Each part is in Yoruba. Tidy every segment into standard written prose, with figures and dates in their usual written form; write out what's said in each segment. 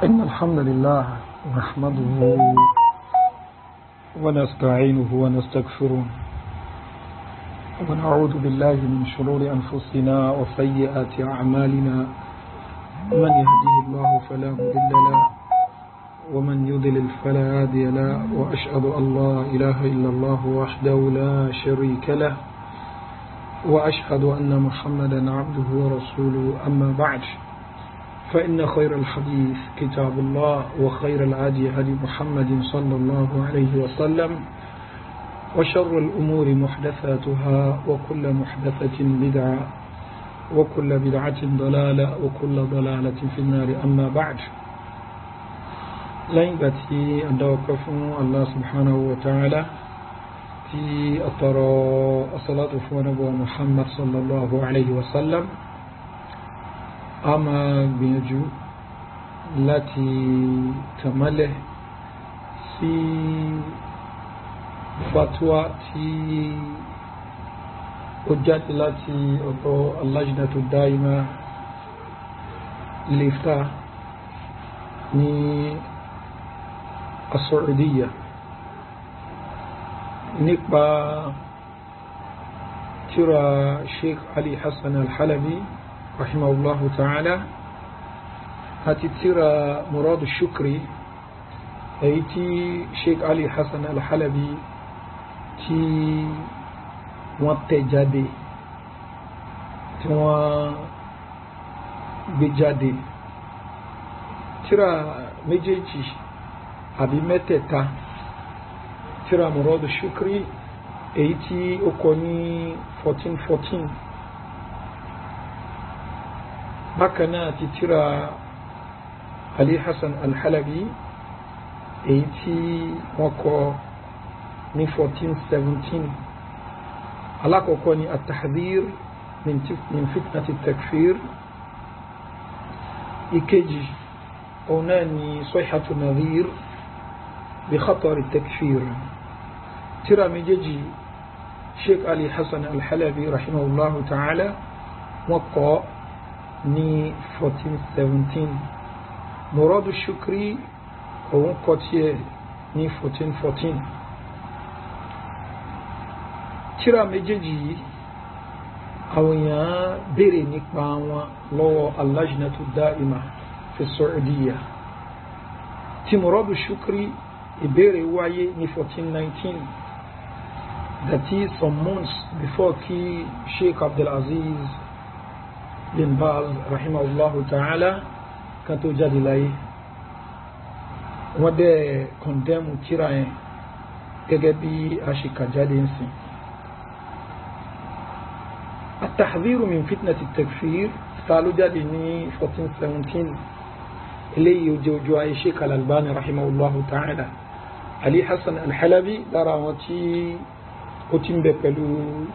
إن الحمد لله نحمده ونستعينه ونستغفره ونعوذ بالله من شرور أنفسنا وسيئات أعمالنا من يهده الله فلا مضل له ومن يضلل فلا هادي له وأشهد أن لا إله إلا الله وحده لا شريك له وأشهد أن محمدا عبده ورسوله أما بعد فإن خير الحديث كتاب الله وخير الهدي هدي محمد صلى الله عليه وسلم وشر الأمور محدثاتها وكل محدثة بدعة وكل بدعة ضلالة وكل ضلالة في النار أما بعد لين باتي أدوكف الله سبحانه وتعالى في أطرى الصلاة ونبوة محمد صلى الله عليه وسلم أما بيجو التي تمله في فتوى في وجات التي اللجنة الدائمة للإفتاء من السعودية نقبى ترى الشيخ علي حسن الحلبي رحمه الله تعالى هتترى مراد الشكري ايتي شيخ علي حسن الحلبي تي واتجادي تي بجادي ترى مجيجي أبي متتا ترى مراد الشكري ايتي اوكوني 1414 بكنا تترى علي حسن الحلبي ايتي وكو من 1417 على كوني التحذير من فتنة التكفير إكجي أوناني صيحة نذير بخطر التكفير ترى مجيجي شيخ علي حسن الحلبي رحمه الله تعالى وقع ní 1417 Muradu Shukri òun kọ tiẹ̀ ní 1414 tírà méjèèjì yìí àwọn èèyàn béèrè nípa wọn lọ́wọ́ Al-Lajnatu Da'ima fi Saudiya tí Muradu Shukri ìbéèrè wáyé ní 1419 that is some months before kí Sheikh Abdulaziz bin Baz rahimahullahu ta'ala kan tó jáde láyé wọ́n dẹ̀ condemn tírà yẹn gẹ́gẹ́ bí a ṣe kà jáde ń sìn at-tahdhiru min fitnati at-takfir ta ló jáde ní 1417 eléyìí ó jẹ́ ojú ayé Sheikh al-Albani rahimahullahu ta'ala Ali Hassan al-Halabi lára wọn tí ó ti ń bẹ pẹ̀lú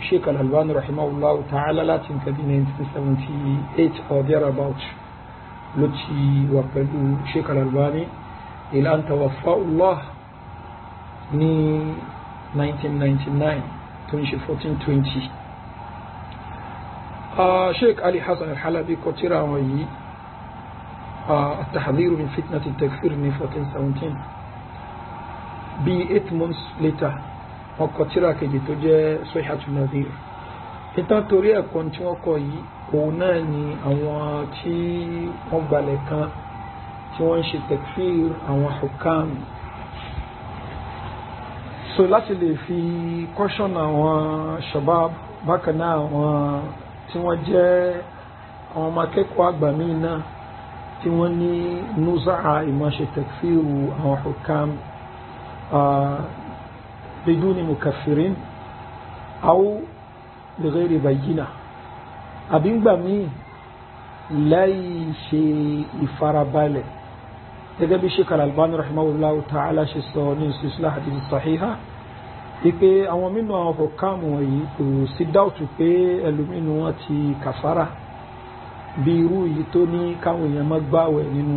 Sheikh al-Albani rahimahullahu ta'ala láti nǹkan bí 1978 or thereabout ló ti wà pẹ̀lú Sheikh al-Albani ila an tawaffahullah ní 1999 tó ń ṣe 1420 Sheikh Ali Hassan al-Halabi kọ tírà wọn yìí at-tahdhiru min fitnati at-takfir ní 1417 bí 8 months later wọ́n kọ tírà kejì tó jẹ́ Sayhatu Nadhir ìtàn torí ẹ̀kọ́ tí wọ́n kọ yìí òun náà ni àwọn tí wọ́n gbalẹ̀ kan tí wọ́n ń ṣe takfir àwọn hukam so láti lè fi caution àwọn shabab bákan náà àwọn tí wọ́n jẹ́ àwọn ọmọ akẹ́kọ̀ọ́ àgbà míì náà tí wọ́n ní nuza'a ìmọ̀ ṣe takfir àwọn hukam بدون مكفرين أو بغير بينة أبين بامي لا شيء فرابالة gẹ́gẹ́ bí Sheikh al-Albani rahimahullahu ta'ala ṣe sọ ní silsilah hadith sahiha wípé àwọn mínú àwọn ọ̀kàmù wọ̀nyí kò sí dáùtù pé ẹlòmínú wọn ti kàfàrà bí irú yìí tó ní káwọn èèyàn má gbààwẹ̀ nínú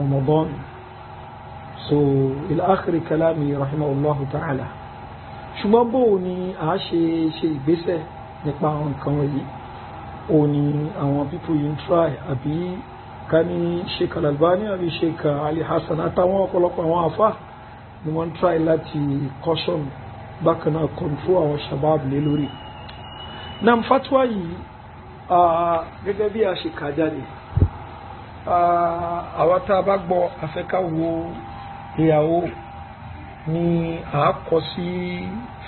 Ramadan so ila akhiri kalami rahimahullahu ta'ala ṣùgbọ́n bó ni a ṣe ìgbésẹ̀ nípa àwọn nǹkan wọ̀nyí ó ní àwọn people yìí ń try àbí ká ní Sheikh Al-Albani àbí Sheikh Ali Hassan àtàwọn ọ̀pọ̀lọpọ̀ àwọn àfá ni wọ́n try láti caution bákan náà control àwọn shabab lé lórí. Nam fatwa yìí gẹ́gẹ́ bí a ṣe kà jáde àwa tá a bá gbọ́ afẹ́ká wo ìyàwó ni a kọ sí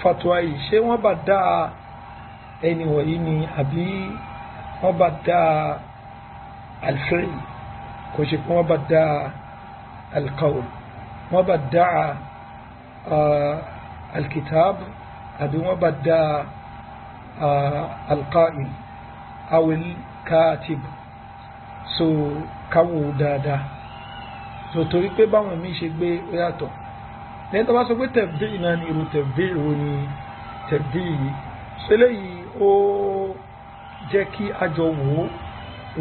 fatwa yìí ṣé wọ́n bá dá ẹni wọ̀nyí ni àbí wọ́n bá dá al-fi'l kò ṣe kí wọ́n bá dá al-qawl wọ́n bá dá al-kitab àbí wọ́n bá dá al-qa'il aw al-katib so káwò dáadáa so torí pé báwọn míì ṣe gbé ó yàtọ̀ lẹ́yìn tó bá sọ pé tẹ̀bí náà ni irú tẹ̀bí wo ni tẹ̀bí yìí sílẹ̀ yìí ó jẹ́ kí àjọ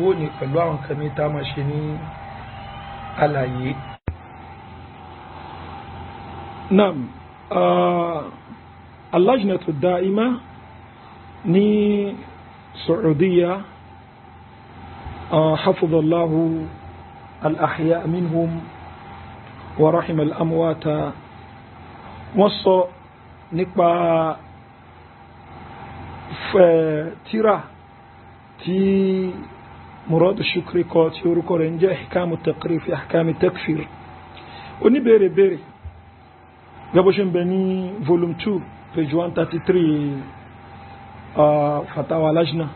wò ní pẹ̀lú àwọn kan ní tá a máa ṣe ní àlàyé. Naam, al-Lajnatu Da'ima ní Saudiya حفظ الله الأحياء منهم ورحم الأموات وصى نقبع فترة تي مراد الشكر قاتي وركور انجا احكام التقرير في احكام التكفير وني بيري بيري قبوشن بني فولوم 2 page 133 فتاوى لجنة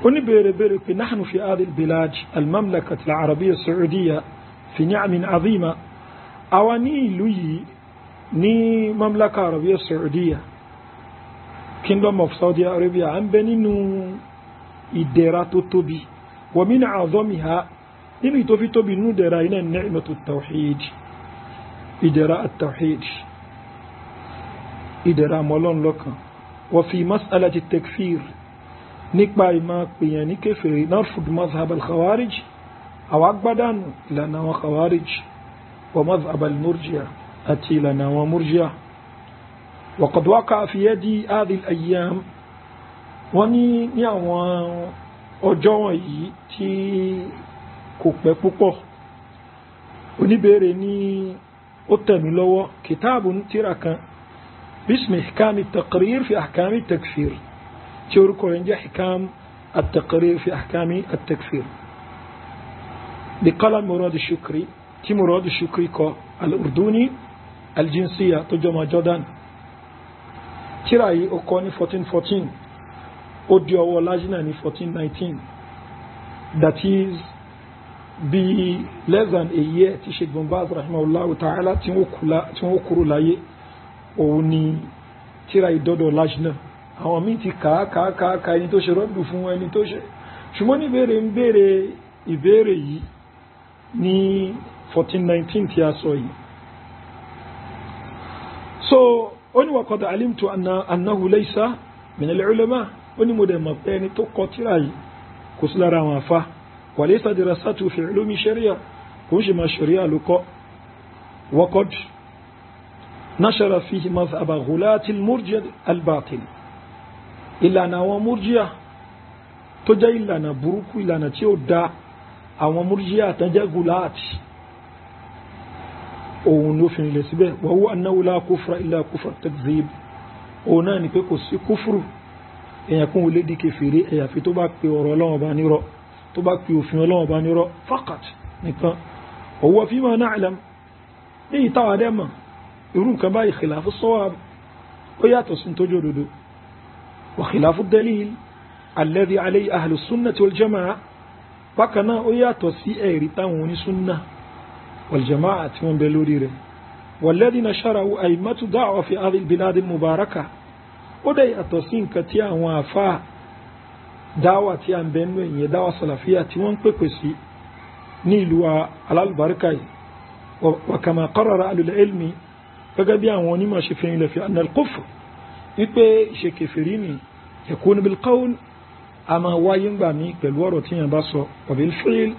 وني بيري بيري نحن في هذه البلاد المملكة العربية السعودية في نعم عظيمة اواني لوي ني مملكة عربية السعودية Kingdom of Saudi Arabia ń bẹ nínú ìdẹ̀ra tó tóbi wa min a'zamiha nínú ìtófi tóbi nínú ìdẹ̀ra iná ni'matu at-tawhid ìdẹ̀ra at-tawhid ìdẹ̀ra mọ́lọ́n lọ́kan wa fi mas'alati at-takfir nípa ìmá pèyàn ní kéfèrè narfud mazhab al-khawarij àwọn agbádánù ìlànà àwọn khawarij wa mazhab al-murji'a àti ìlànà àwọn murji'a. وقد وقع في يدي هذه الأيام وني نيوان أجوي تي كوكبة بوكو ونبيري ني أتملو كتاب تراكا باسم إحكام التقرير في أحكام التكفير تيوركو رنجا حكام التقرير في أحكام التكفير بقلم مراد الشكري تي مراد الشكري كو الأردني الجنسية تجمع جودان tírà yìí ó kọ ní 1414 ó di ọwọ́ lájínà ní 1419 that is bí less than a year tí Sheikh Bin Baz rahimahullahu ta'ala tí wọ́n kúrò láyé òun ni tírà ìdọ́dọ̀ lájínà àwọn míì ti kàákàákàá ẹni tó ṣe rọ́dù fún ẹni tó ṣe ṣùgbọ́n ní ìbéèrè yìí ní 1419 tí a sọ yìí so oni وقد علمت أنه ليس من العلماء oni mo dẹ̀ mọ̀ pé ẹni tó kọ tírà yìí kò sí lára àwọn àfá وليس دراسته في علوم الشريعة kò ń ṣe máa ṣẹ̀ríà ló kọ́ وقد نشر فيه مذهب غلاة المرجئة الباطل ìlànà àwọn murji'a tó jẹ́ ìlànà burúkú ìlànà tí ó dá àwọn murji'a tán jẹ́ gùláàtì òun ló fi ilẹ̀ síbẹ̀ wa huwa annahu la kufra illa kufra takzib òun náà ni pé kò sí kúfùrù èyàn kún olè di kèfèrè èyàfi tó bá pe ọ̀rọ̀ Ọlọ́run bá nírọ́ tó bá pe òfin Ọlọ́run bá nírọ́ faqat nìkan wa huwa fima na'lam ní ìtawà dẹ́mà irú nǹkan báyìí khilafu sawab ó yàtọ̀ sí tójú òdodo wa khilafu dalil alladhi alayhi ahlu sunnati wal jama'a bákan náà ó yàtọ̀ sí ẹ̀rí táwọn onísúnnà والجماعة من بلوريره والذي نشره أئمة دعوة في هذه البلاد المباركة ودي أتصين كتيا وافا دعوة تيان بينوين يدعوة صلافية تيوان بكوسي نيلوا على البركة وكما قرر أهل العلم فقد يعوني ما شفين في أن الكفر يبقى شكفريني يكون بالقول أما واين بامي بالورو تيان باسو وبالفعل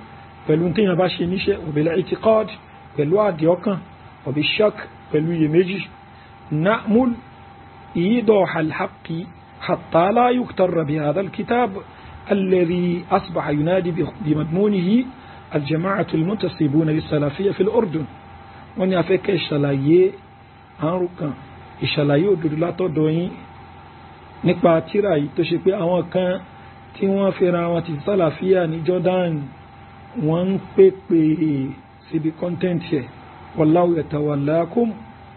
pẹ̀lú tí yàn bá ṣe níṣẹ́ òbílẹ̀ itikad pẹ̀lú àdíọ́kàn òbí shak pẹ̀lú iyèméjì na'mul ìyídọ̀ alhaqi حتى لا يغتر بهذا الكتاب الذي أصبح ينادي بمضمونه الجماعة المنتسبون للسلفية في الأردن wọ́n ní a fẹ́ kẹ́ ìṣàlàyé àrùn kan ìṣàlàyé òdodo látọ̀dọ̀ yín nípa tírà yìí tó ṣe pé àwọn kan tí wọ́n fẹ́ra wọn ti sálàfíà ní Jordan wọ́n ń pèpè síbi kọ́ntẹ́ntì ẹ̀ wallahu yatawallakum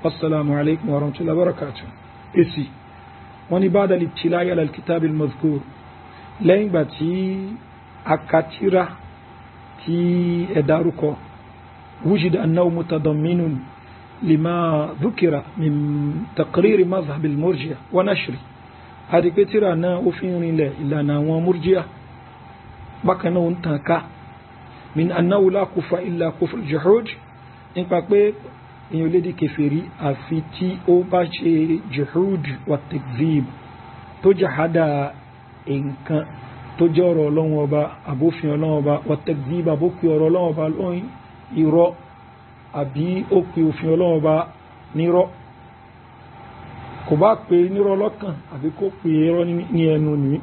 wassalamu alaikum warahmatullahi wabarakatuh èsì wọ́n ní ba'da al-ibtila'i ala al-kitab al-madhkur lẹ́yìn ìgbà tí akatira tí ẹ dárúkọ وجد أنه متضمن لما ذكر من تقرير مذهب المرجئة ونشره هذه كتير أنا أفين له إلا أنا ومرجئة بكنا ونتاكا من أنه لا كفر إلا كفر الجحود إن بقى إن يولد كفري أفتي أو باشي جحود والتكذيب تجحد إن كان تجار الله وبا أبوفي الله وبا والتكذيب أبوكي الله وبا الأوين irọ́ àbí ó pe òfin Ọlọ́run bá nírọ́ kò bá pe nírọ́ lọ́kàn àbí kó pe irọ́ ní ẹnu ní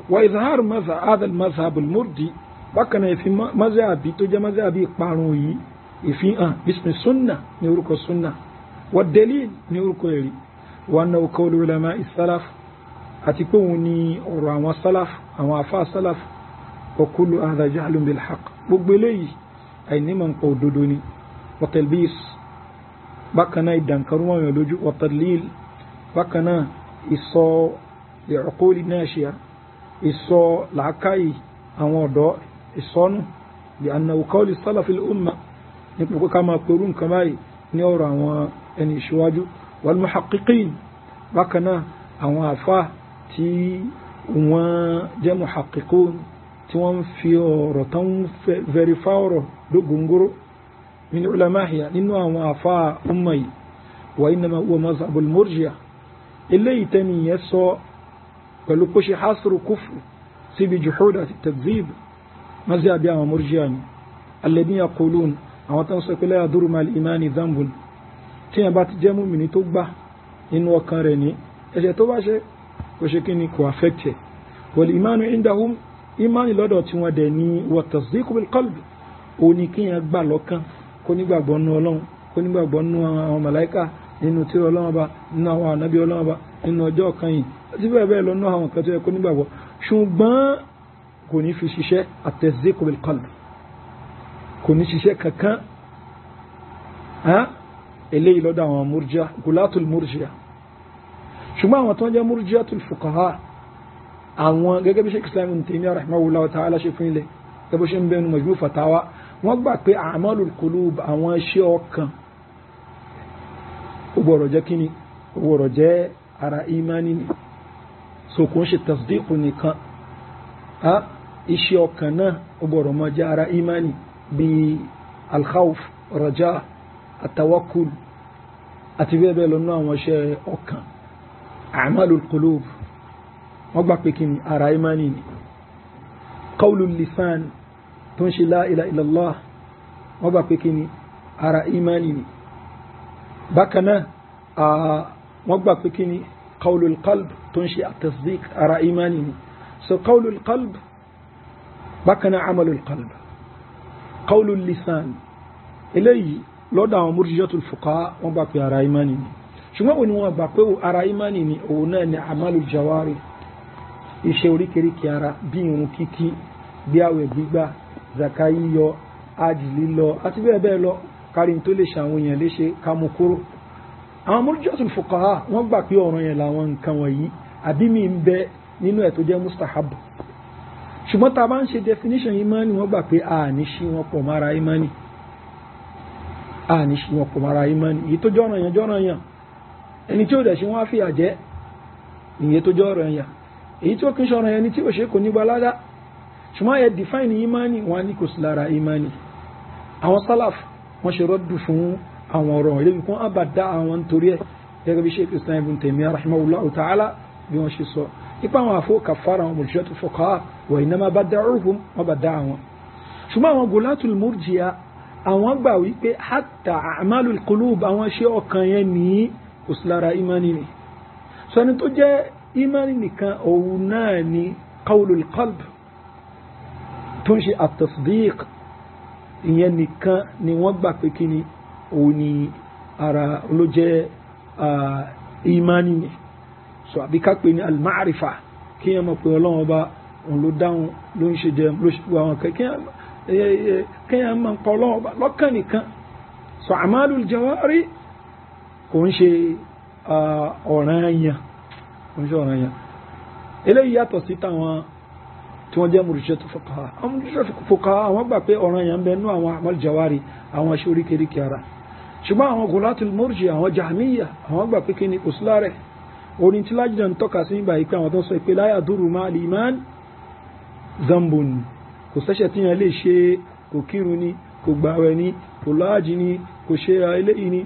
wa izhar hadha al-mazhab al-murdi bákan náà fi mazhabi tó jẹ́ mazhabi parun yìí ìfihàn bismi sunna ní orúkọ sunna wa dalil ní orúkọ ẹ̀rí wa annahu qawlu ulama as-salaf àti pé òun ni ọ̀rọ̀ àwọn salaf àwọn àfáà salaf wa kullu hadha jahlun bil haqq gbogbo eléyìí àìní mọ̀ nǹkan òdodo ni wọ́tẹ̀lbís bákanáà ìdànkarú wọn yàn lójú wọ́tẹ̀líl bákanáà ìsọ ìrọ̀kólì náà ṣe ìsọ làákàyè àwọn ọ̀dọ́ ìsọnù bí annahu qawli salafil umma ní pẹ̀lú ká máa pẹ̀lú nǹkan báyìí ní ọ̀rọ̀ àwọn ẹni ìṣíwájú wal muhaqqiqin bákanáà àwọn àfá tí wọ́n jẹ́ muhaqqiqun tí wọ́n fi ọ̀rọ̀ tán verify ọ̀rọ̀ dógóngóró min ulamahiya nínú àwọn àfá umma yìí wa innama huwa mazhabul murji'a eléyìí tẹ́ni yẹn sọ pẹ̀lú kó ṣe hasru kufr síbi juhud àti takzib mazhabi àwọn murji'a ni alladhina yaqulun àwọn tán sọ pé la yadurru ma'al imani dhanbun tí yẹn bá ti jẹ́ mùmínì tó gbà nínú ọkàn rẹ̀ ní ẹ̀ṣẹ̀ tó bá ṣe kò ṣe kí ni kò affect ẹ̀ wal imanu indahum imani lọ́dọ̀ tí wọ́n dẹ̀ ní wa tasdiqu bil qalbi ó ní kí yẹn gbà lọ́kàn kó nígbàgbọ́ nínú Ọlọ́run kó nígbàgbọ́ nínú àwọn màláíkà nínú tírà Ọlọ́run bá nínú àwọn ànábì Ọlọ́run bá nínú ọjọ́ kan yìí àti bẹ́ẹ̀ bẹ́ẹ̀ lọ nínú àwọn kan tó yẹ kó nígbàgbọ́ ṣùgbọ́n kò ní fi ṣiṣẹ́ at-tasdiqu bil qalbi kò ní ṣiṣẹ́ kankan eléyìí lọ́dọ̀ àwọn murji'a gulatul murji'a ṣùgbọ́n àwọn tó ń jẹ́ murji'atul fuqaha àwọn gẹ́gẹ́ bí Sheikh Islam Ibn Taymiyyah rahimahullah ta'ala ṣe fún ilẹ̀ gẹ́gẹ́ ṣe ń bẹnu Majmu' Fatawa wọ́n gbà pé a'malul qulub àwọn iṣẹ́ ọkàn ó gbọ́dọ̀ jẹ́ kíni ó gbọ́dọ̀ jẹ́ ara imani ni so kò ń ṣe tasdiqu nìkan iṣẹ́ ọkàn náà ó gbọ́dọ̀ mọ́ jẹ́ ara imani bí al-khawf raja at-tawakkul àti bẹ́ẹ̀ bẹ́ẹ̀ lọ́nà àwọn iṣẹ́ ọkàn a'malul qulub wọ́n gbà pé kí ni ara imani ni qawlul lisan tó ń ṣe la ilaha illallah wọ́n gbà pé kí ni ara imani ni bákanáà wọ́n gbà pé kí ni qawlul qalb tó ń ṣe at-tasdiq ara imani ni so qawlul qalb bákanáà amalul qalb qawlul lisan eléyìí lọ́dọ̀ àwọn murji'atul fuqaha wọ́n gbà pé ara imani ni ṣùgbọ́n òní wọ́n gbà pé ara imani ni òun náà ni amalul jawari iṣẹ́ oríkèríkè ara bí irun kíkí bí àwẹ̀ gbígbà zaka yíyọ ájì lílọ àti bẹ́ẹ̀ bẹ́ẹ̀ lọ kárí tó lè ṣàwọn èèyàn léṣe kámú kúrò àwọn murji'atul fuqaha wọ́n gbà pé ọ̀ràn yẹn làwọn nǹkan wọ̀nyí àbí mi ń bẹ nínú ẹ̀ tó jẹ́ mustahab ṣùgbọ́n tá a bá ń ṣe definition imani wọ́n gbà pé a ní ṣí wọn pọ̀ mára imani èyí tó jọ́ràn yẹn ẹni tí ó dẹ̀ ṣe wọ́n á fìyà jẹ ìyẹn tó jọ́ràn yẹn èyí tí ó kí ń ṣọ́ràn ẹni tí ó ṣe kò ní gbalada ṣùgbọ́n ẹ define imani wọn ní kò sí lára imani àwọn salaf wọ́n ṣe rọ́dù fún àwọn ọ̀rọ̀ ilé bí kún àbàdá àwọn nítorí ẹ̀ gẹ́gẹ́ bí Sheikh Islam Ibn Taymiyyah rahimahullahu ta'ala bí wọ́n ṣe sọ ipa àwọn àfó kàfàrà àwọn murji'atul fuqaha wa innama badda'uhum wọ́n bàdá àwọn ṣùgbọ́n àwọn gulatul murji'a àwọn gbà wípé hatta a'malul qulub àwọn ṣe ọkàn yẹn ní kò sí lára imani ni sọni tó jẹ́ imani nìkan òun náà ni qawlul qalb tó ń ṣe at-tasdiq ìyẹn nìkan ni wọ́n gbà pé kí ni òun ni ara ló jẹ́ imani ni so àbí ká pè ní al-ma'rifa kí yẹn mọ̀ pé Ọlọ́run Ọba òun ló dáhùn ló ń ṣe jẹ ló ṣe àwọn kí yẹn mọ̀ pé Ọlọ́run Ọba lọ́kàn nìkan so a'malul jawari kò ń ṣe ọ̀ranyàn eléyìí yàtọ̀ sí táwọn tí wọ́n jẹ́ murji'atu fuqaha àwọn murji'atu fuqaha àwọn gbà pé ọ̀ranyàn ń bẹ nú àwọn a'mal jawari àwọn aṣọ oríkèríkè ara ṣùgbọ́n àwọn gulatul murji'a àwọn jahmiyya àwọn gbà pé kí ni kò sí láàrẹ̀ orin tí lájìdá ń tọ́ka sí ìgbà ìpé àwọn tó sọ pé la yadurru ma'al iman zambun kò sẹ́ṣẹ̀ tí yẹn lè ṣe kò kírun ni kò gbàwẹ̀ ni kò láàjì ni kò ṣe eléyìí ni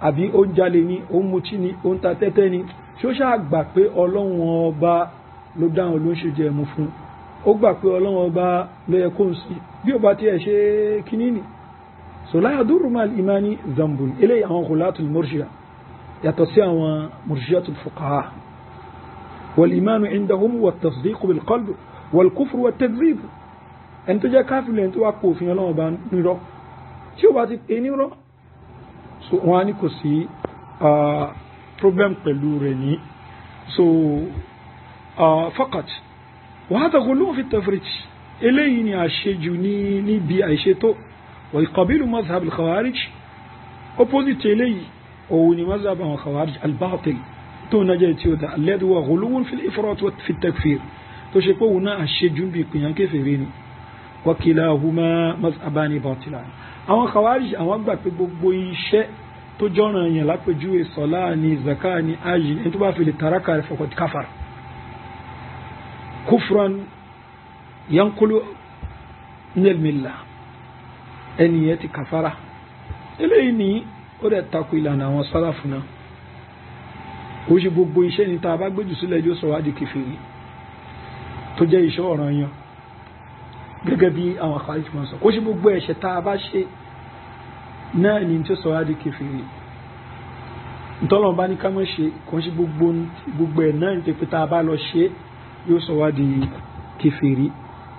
àbí ó ń jalè ni ó ń mutí ni ó ń ta tẹ́tẹ́ ni ṣé ó ṣáà gbà pé Ọlọ́run Ọba ló dáhùn ló ń ṣe jẹ ẹ̀mú fún ó gbà pé Ọlọ́run Ọba ló yẹ kó ń sí bí ó bá tiẹ̀ ṣe kíní ni so la yadurru ma'al imani zambun eléyìí àwọn ghulatul murji'a yàtọ̀ sí àwọn murji'atul fuqaha wal imanu indahum wa tasdiq bil qalb wal kufr wa takzib ẹni tó jẹ́ káfíìn lẹ́yìn tó wá kó òfin Ọlọ́run Ọba nírọ́ tí ó bá ti pè nírọ́ so wọ́n á ní kò sí problem pẹ̀lú rẹ̀ ní so faqat wa hadha ghuluw fi at-tafrit eléyìí ni àṣejù níbi àìṣètò wa yuqabilu madhhab al-khawarij opposite eléyìí òun ni madhhab àwọn khawarij al-batil tó nájẹ́ tí ó dá alladhi huwa ghuluwun fi al-ifrat wa fi at-takfir tó ṣe pé òun náà àṣejù bí ìpìyàn kéfèrè ni wa kilahuma madhhabani batilan àwọn khawarij àwọn gbà pé gbogbo iṣẹ́ tó jọ́ràn yẹn lápẹjúwe sọ́lá ní zaka ní ajin ẹni tó bá fi lè taraka rẹ̀ faqad kafar kufran yankulu minal millah ẹni yẹn ti kafara eléyìí ní ó dẹ̀ takò ìlànà àwọn sálàfù náà ó ṣe gbogbo iṣẹ́ ní ta bá gbéjù sílẹ̀ yóò sọ wá di kèfèrí tó jẹ́ iṣẹ́ ọ̀ràn yẹn gẹ́gẹ́ bí àwọn khawarij mọ́ sọ kó ṣe gbogbo ẹ̀ṣẹ̀ ta bá ṣe náà ni tí ó sọ wá di kèfèrí ntọ́lọ̀ bá ní ká mọ́ ṣe kò ń ṣe gbogbo ẹ̀ náà ní pé tá a bá lọ ṣe yóò sọ wá di kèfèrí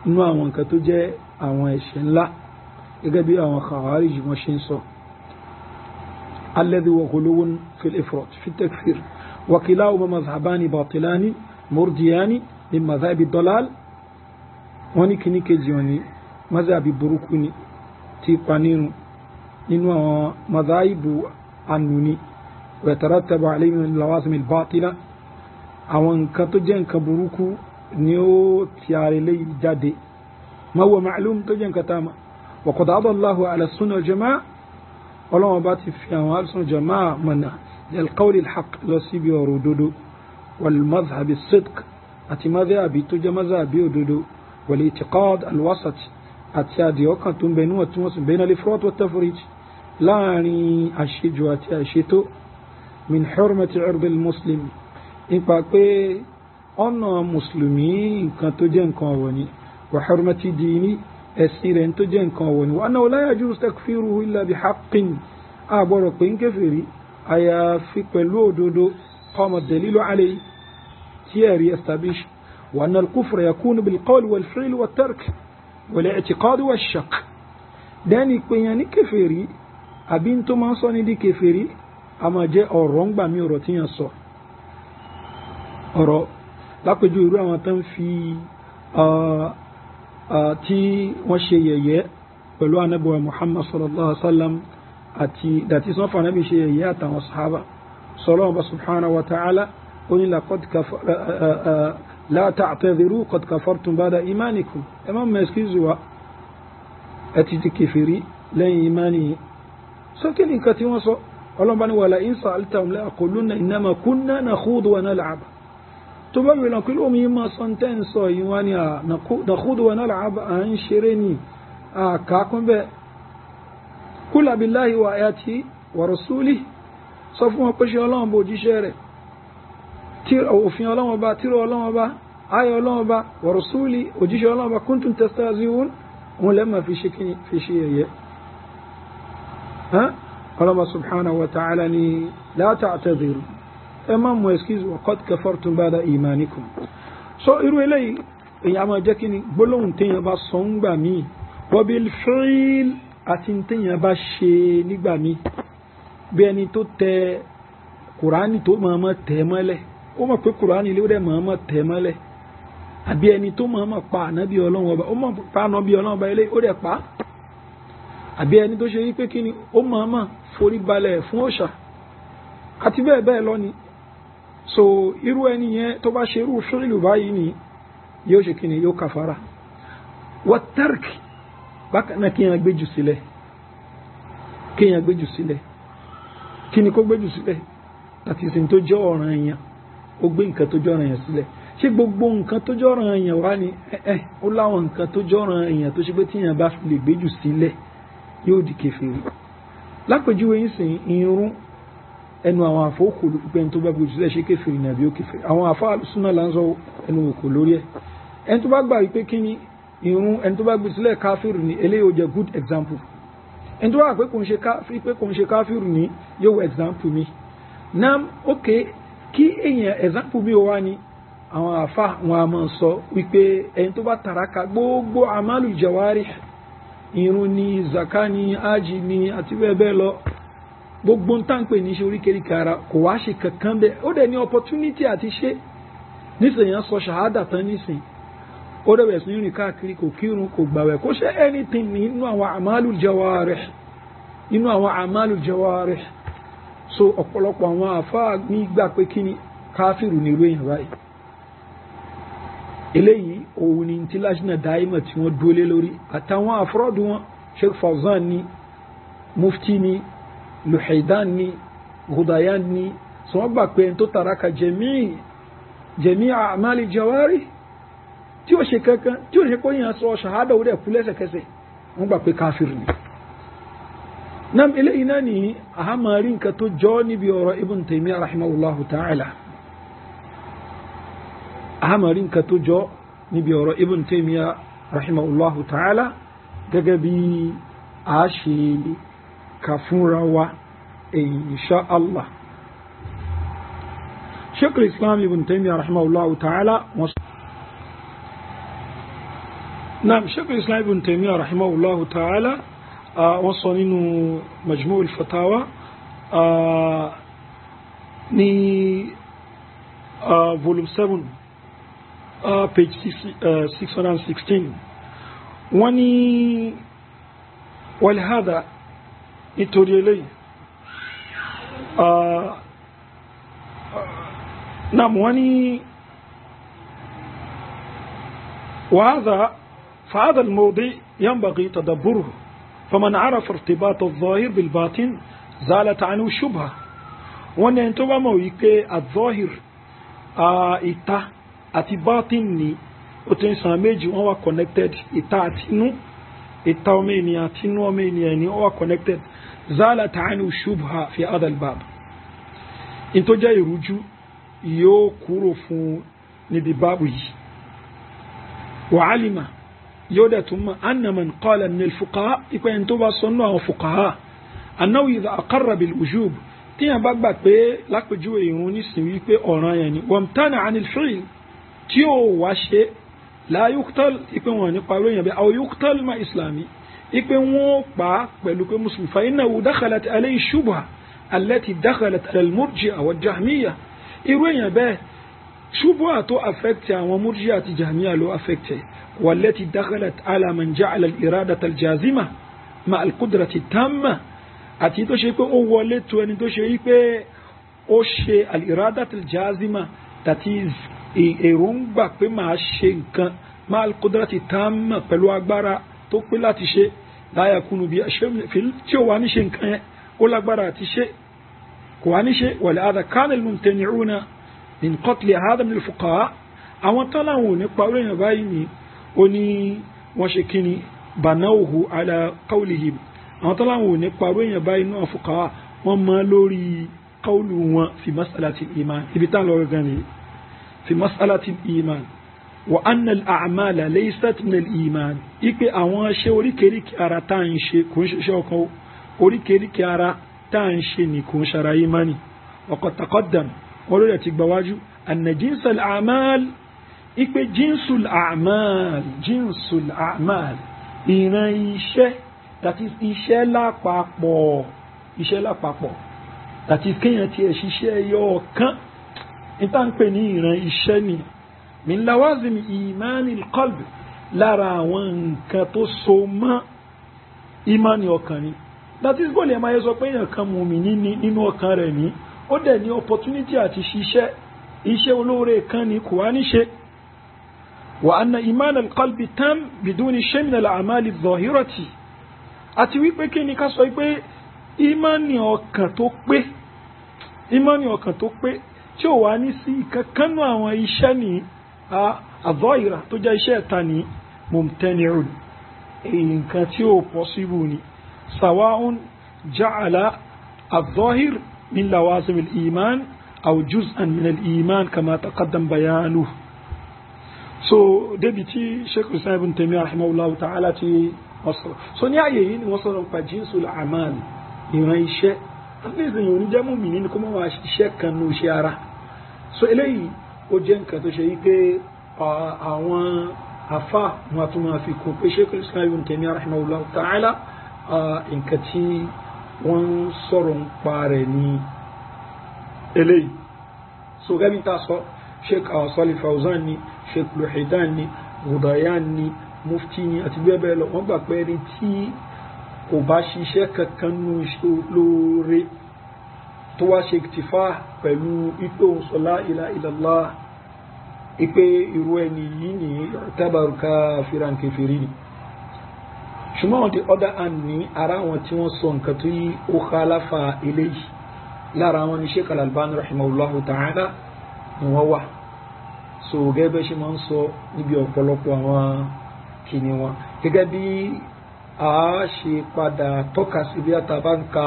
inú àwọn nǹkan tó jẹ́ àwọn ẹ̀ṣẹ̀ ńlá gẹ́gẹ́ bí àwọn khawarij wọ́n ṣe ń sọ alladhi wa ghuluwun fil ifrat fi takfir wa kilahuma madhhabani batilani murdiyani min madhhabi dalal wọ́n ní kíní kejì wọn ni madhhabi burúkú ni ti panirun nínú àwọn madhaibu annuni wa yatarattabu alayhi min lawazim al-batila àwọn nǹkan tó jẹ́ nǹkan burúkú ni ó ti ààrẹ lẹ́yìn jáde ma huwa ma'lum tó jẹ́ nǹkan tààmà wa qad adalla Allahu ala sunna wal jama'a ọlọ́wọ́n bá ti fi àwọn al-sunna jama'a mọ̀nà lil qawli al-haqq lọ síbi ọ̀rọ̀ òdodo wal madhhabi as-sidq àti madhabi tó jẹ́ madhabi òdodo wal i'tiqad al-wasat àti àdìọ́kàn tó ń bẹ níwọ̀n tí wọ́n sì bayna al-ifrat wa at-tafrit láàrin àṣejù àti àṣetó min hurmati irdi al-muslim nípa pé ọ̀nà mùsùlùmí nǹkan tó jẹ́ nǹkan ọ̀wọ̀ ni wa hurmati dini ẹ̀sìn rẹ̀ tó jẹ́ nǹkan ọ̀wọ̀ ni wa annahu la yajuzu takfiruhu illa bihaqqin àgbọ̀rọ̀ pé ń kèfèrí àyàfi pẹ̀lú òdodo qama ad-dalilu alayhi tí ẹ̀rí establish wa anna al-kufra yakunu bil-qawli wal-fi'li wat-tark wal-i'tiqad wash-shakk dẹ́ni pé yẹn ní kèfèrí àbí tó máa ń sọ ní di kèfèrí a máa jẹ́ ọ̀rọ̀ ń gbà mí ọ̀rọ̀ tí yẹn sọ ọ̀rọ̀ lápẹjú irú àwọn tán fi tí wọ́n ṣe yẹ̀yẹ́ pẹ̀lú anábíwa Muhammad sallallahu alaihi wasallam àti dàtí sọ́fà anábí ṣe yẹ̀yẹ́ àtàwọn sahaba sallallahu bá subhanahu wa ta'ala ó ní la ta'tadhiru qad kafartum ba'da imanikum ẹ má mẹ́skízù wa ẹ ti kèfèrí lẹ́yìn imani sókè ní nǹkan tí wọ́n sọ ọlọ́mbá ní wala in sa'altahum la yaquluna innama kunna nakhudu wa nal'ab tó bá wílọ pé lómi ma sọ tẹ́ ń sọ yìí wá ní nakhudu wa nal'ab à ń ṣeré ní àkàkún bẹ́ qul billahi wa ayatihi wa rasulihi sọ fún wọn pé ṣe ọlọ́run bó jíṣẹ́ rẹ̀ òfin ọlọ́run bá tíró ọlọ́run bá ayọ̀ ọlọ́run bá wa rasulihi òjíṣẹ́ ọlọ́run bá kuntum tastahzi'un wọn lẹ́mà fi ṣe ẹ̀yẹ Allah subhanahu wa ta'ala ni la ta'tadhiru ẹ má mú excuse wa qad kafartum ba'da imanikum. So irú eléyìí èyàn máa jẹ́ kí ni gbólóhùn téèyàn bá sọ ń gbà míì wa bil fi'l àti téèyàn bá ṣe nígbà míì bí ẹni tó tẹ kùránì tó máa tẹ̀ mọ́lẹ̀ ó mọ̀ pé kùránì ló dẹ̀ máa tẹ̀ mọ́lẹ̀ àbí ẹni tó máa pa ànábì ọlọ́run ọba ó mọ̀ pa ànábì ọlọ́run ọba ilé ó dẹ̀ pa àbí ẹni tó ṣe wípé kí ni ó máa forí balẹ̀ fún òòṣà àti bẹ́ẹ̀ bẹ́ẹ̀ lọ ni. So irú ẹni yẹn tó bá ṣe irú fíìlù báyìí ni yóò ṣe kí ni yóò kàfàrà. Wa tark bákan náà kéèyàn gbéjù sílẹ̀ kí ni kó gbéjù sílẹ̀ àti ìsìn tó jẹ́ ọ̀ràn èèyàn ó gbé nǹkan tó jẹ́ ọ̀ràn èèyàn sílẹ̀. Ṣé gbogbo nǹkan tó jẹ́ ọ̀ràn èèyàn wá ni ó láwọn nǹkan tó jẹ́ ọ̀ràn èèyàn tó ṣe pé tíyàn bá fi lè gbéjù sílẹ̀ yóò di kèfèrí. Lápèjúwe yín sìn irun ẹnu àwọn àfọwọ́kò pé tó bá gbéjù sílẹ̀ ṣe kèfèrí ní àbí ó kèfèrí. Àwọn àfáà súnà là ń sọ ẹnu òkò lórí ẹ̀. Ẹni tó bá gbà wípé kí ni irun ẹni tó bá gbéjù sílẹ̀ káfíìrù ni eléyìí ó jẹ́ good example. Ẹni tó bá pé kò ń ṣe káfíìrù ni yóò wọ example mi. Nam ok kí èèyàn example mi wá ni àwọn àfá wọn a máa sọ wípé ẹni tó bá tàràkà gbogbo àmàlù jawari irun ni zaka ni ájì ni àti bẹ́ẹ̀ bẹ́ẹ̀ lọ gbogbo ń tàn pé ní ṣe oríkèríkè ara kò wá ṣe kankan bẹ́ẹ̀ ó dẹ̀ ní opportunity àti ṣe nísìnyàn sọ ṣàhádà tán nísìn ó dẹ̀ bẹ̀rẹ̀ sí rìn káàkiri kò kírun kò gbàwẹ̀ kò ṣe anything nínú àwọn àmàlù jawari so ọ̀pọ̀lọpọ̀ àwọn àfá ní gbà pé kí ni káfíìrù ní irú èèyàn báyìí. Eléyìí òun ni tí Lajna Daima tí wọ́n dúólé lórí àtàwọn àfọ́rọ́dù wọn Sheikh Fawzan ni Mufti ni Luhaidan ni Ghudayan ni sọ wọ́n gbà pé tó tàràkà jẹ̀mí àmàlì jawari tí ó ṣe kankan tí ó ṣe kó yàn sọ ṣàhádà ó dẹ̀ kú lẹ́sẹ̀kẹsẹ̀ wọ́n gbà pé káfíìrù ni. Nam eléyìí náà ni àhámàrí nǹkan tó jọ níbi ọ̀rọ̀ Ibn Taymiyyah rahimahullahu ta'ala àhámàrí nǹkan tó jọ níbi ọ̀rọ̀ Ibn Taymiyyah rahimahullahu ta'ala gẹ́gẹ́ bí a ṣe kà fúnra wa insha Allah. Sheikh al-Islam Ibn Taymiyyah rahimahullahu ta'ala Nam Sheikh al-Islam Ibn Taymiyyah rahimahullahu ta'ala wọ́n sọ nínú Majmu' al-Fatawa ní volume 7 page 616 wọ́n ní walhada nítorí eléyìí náà wọ́n ní فهذا الموضع ينبغي تدبره فمن عرف ارتباط الظاهر بالباطن زالت عنه شبهة wọ́n ní tó bá mọ̀ wípé الظاهر ìta àti باطن ni ó ti ń sàn méjì wọ́n wà connected ìta àti inú ìta ọmọ ènìyàn àti inú ọmọ ènìyàn ni wọ́n wà connected زالت عنه شبهة في هذا الباب in tó jẹ́ ìrújú yóò kúrò fún níbi báàbù yìí وعلم يودا ثم أن من قال من الفقهاء يكون ينتبه صنوع فقهاء أنه إذا أقر بالوجوب تيا بقى بي لك بجوه يوني سوي بي أوران يعني وامتنع عن الفعل تيو واشي لا يقتل يكون واني قالوا يعني أو يقتل ما إسلامي يكون وقع بلوك مسلم فإنه دخلت عليه الشبهة التي دخلت على المرجئة والجهمية يروين يعني شبهة تو أفكت ومرجئة جهمية لو أفكت والتي دخلت على من جعل الإرادة الجازمة مع القدرة التامة àti tó ṣe pé ó wọlé tó ẹni tó ṣe wípé ó ṣe al-irada al-jazima that is èròǹgbà pé máa ṣe nǹkan ma al-qudrati tamma pẹ̀lú agbára tó pé láti ṣe la yakunu bi ashfil tí ó wà ní ṣe nǹkan yẹn ó lágbára àti ṣe kò wà ní ṣe walihadha kana al-mumtani'una min qatli hadha min al-fuqaha àwọn tán láwọn ò ní pa oríyàn báyìí ni ó ní wọ́n ṣe kí ni banawhu ala qawlihim àwọn tó láwọn ò ní parọ́ èèyàn báyìí náà fuqaha wọ́n mọ́ lórí qawlu wọn fi mas'alati iman ibi tá lọ gan ni fi mas'alati iman wa anna al-a'mala laysat min al-iman ipe àwọn ṣe oríkèríkè ara tá ń ṣe kò ń ṣe ọkàn oríkèríkè ara tá ń ṣe ni kò ń ṣara imani wa qad taqaddam wọ́n ló rẹ̀ ti gbáwájú anna jinsul a'mal ipe jinsul a'mal ìran iṣẹ́, that is iṣẹ́ lápapọ̀ that is kéèyàn tí ẹ̀ ṣiṣẹ́ yọ ọ̀kan ìta ń pè ní ìran iṣẹ́ ni min lawazim imanil qalb lára àwọn nǹkan tó so mọ́ imani ọkàn ni, that is bọ́ọ̀lì ẹ̀máyé sọ pé èèyàn kan mùmínì nínú ọkàn rẹ̀ ní ó dẹ̀ ní opportunity àti ṣiṣẹ́ iṣẹ́ olóore kan ní kò wá ní ṣe. wa anna imanal qalbi tam biduni shay min al-a'mal adh-dhahirati àti wípé kí ni ká sọ pé imani ọkàn tó pé tí ó wà ní sí ìkankanú àwọn iṣẹ́ ní àdọ́ìrà tó jẹ́ iṣẹ́ ẹ̀ta ní mumtani'un nǹkan tí ó possible ni sawa'un ja'ala الظاهر من لوازم الإيمان أو جزءا من الإيمان كما تقدم بيانه. So دبتي شيخ الإسلام ابن تيمية رحمه الله تعالى تي وصل. So نيجي وصل فجنس الأعمال يعيش àbíyèsí yìí oníjẹ́ mú mi nínú kó mọ́ wá iṣẹ́ kan ní oṣù ara. So eléyìí ó jẹ́ nǹkan tó ṣe wípé àwọn afá wọn tún máa fi kún pé Sheikh al-Islam Ibn Taymiyyah rahimahullah ta'ala nǹkan tí wọ́n ń sọ̀rọ̀ ń pa rẹ̀ ní eléyìí. So gẹ́bí ta sọ Sheikh Salih Fawzan ni Sheikh Luhidan ni Ghudayan ni Mufti ni àti bẹ́ẹ̀ bẹ́ẹ̀ lọ wọ́n gbà pé ẹni tí kò bá ṣiṣẹ́ kankan nù lóore tó wá ṣe ìtìfá pẹ̀lú ipò la ilaha illallah ipé irú ẹni yìí ni yu'tabaru kafiran kèfèrí ni. ṣùgbọ́n on the other hand ní ara wọn tí wọ́n sọ nǹkan tó yí ó khalafa eléyìí lára wọn ni Sheikh Al-Albani rahimahullahu ta'ala ni wọ́n wà. So gẹ́gẹ́ ṣe máa ń sọ níbi ọ̀pọ̀lọpọ̀ àwọn kìíní wọn gẹ́gẹ́ bí a ṣe padà tọ́ka sí bí a tàbá ń ka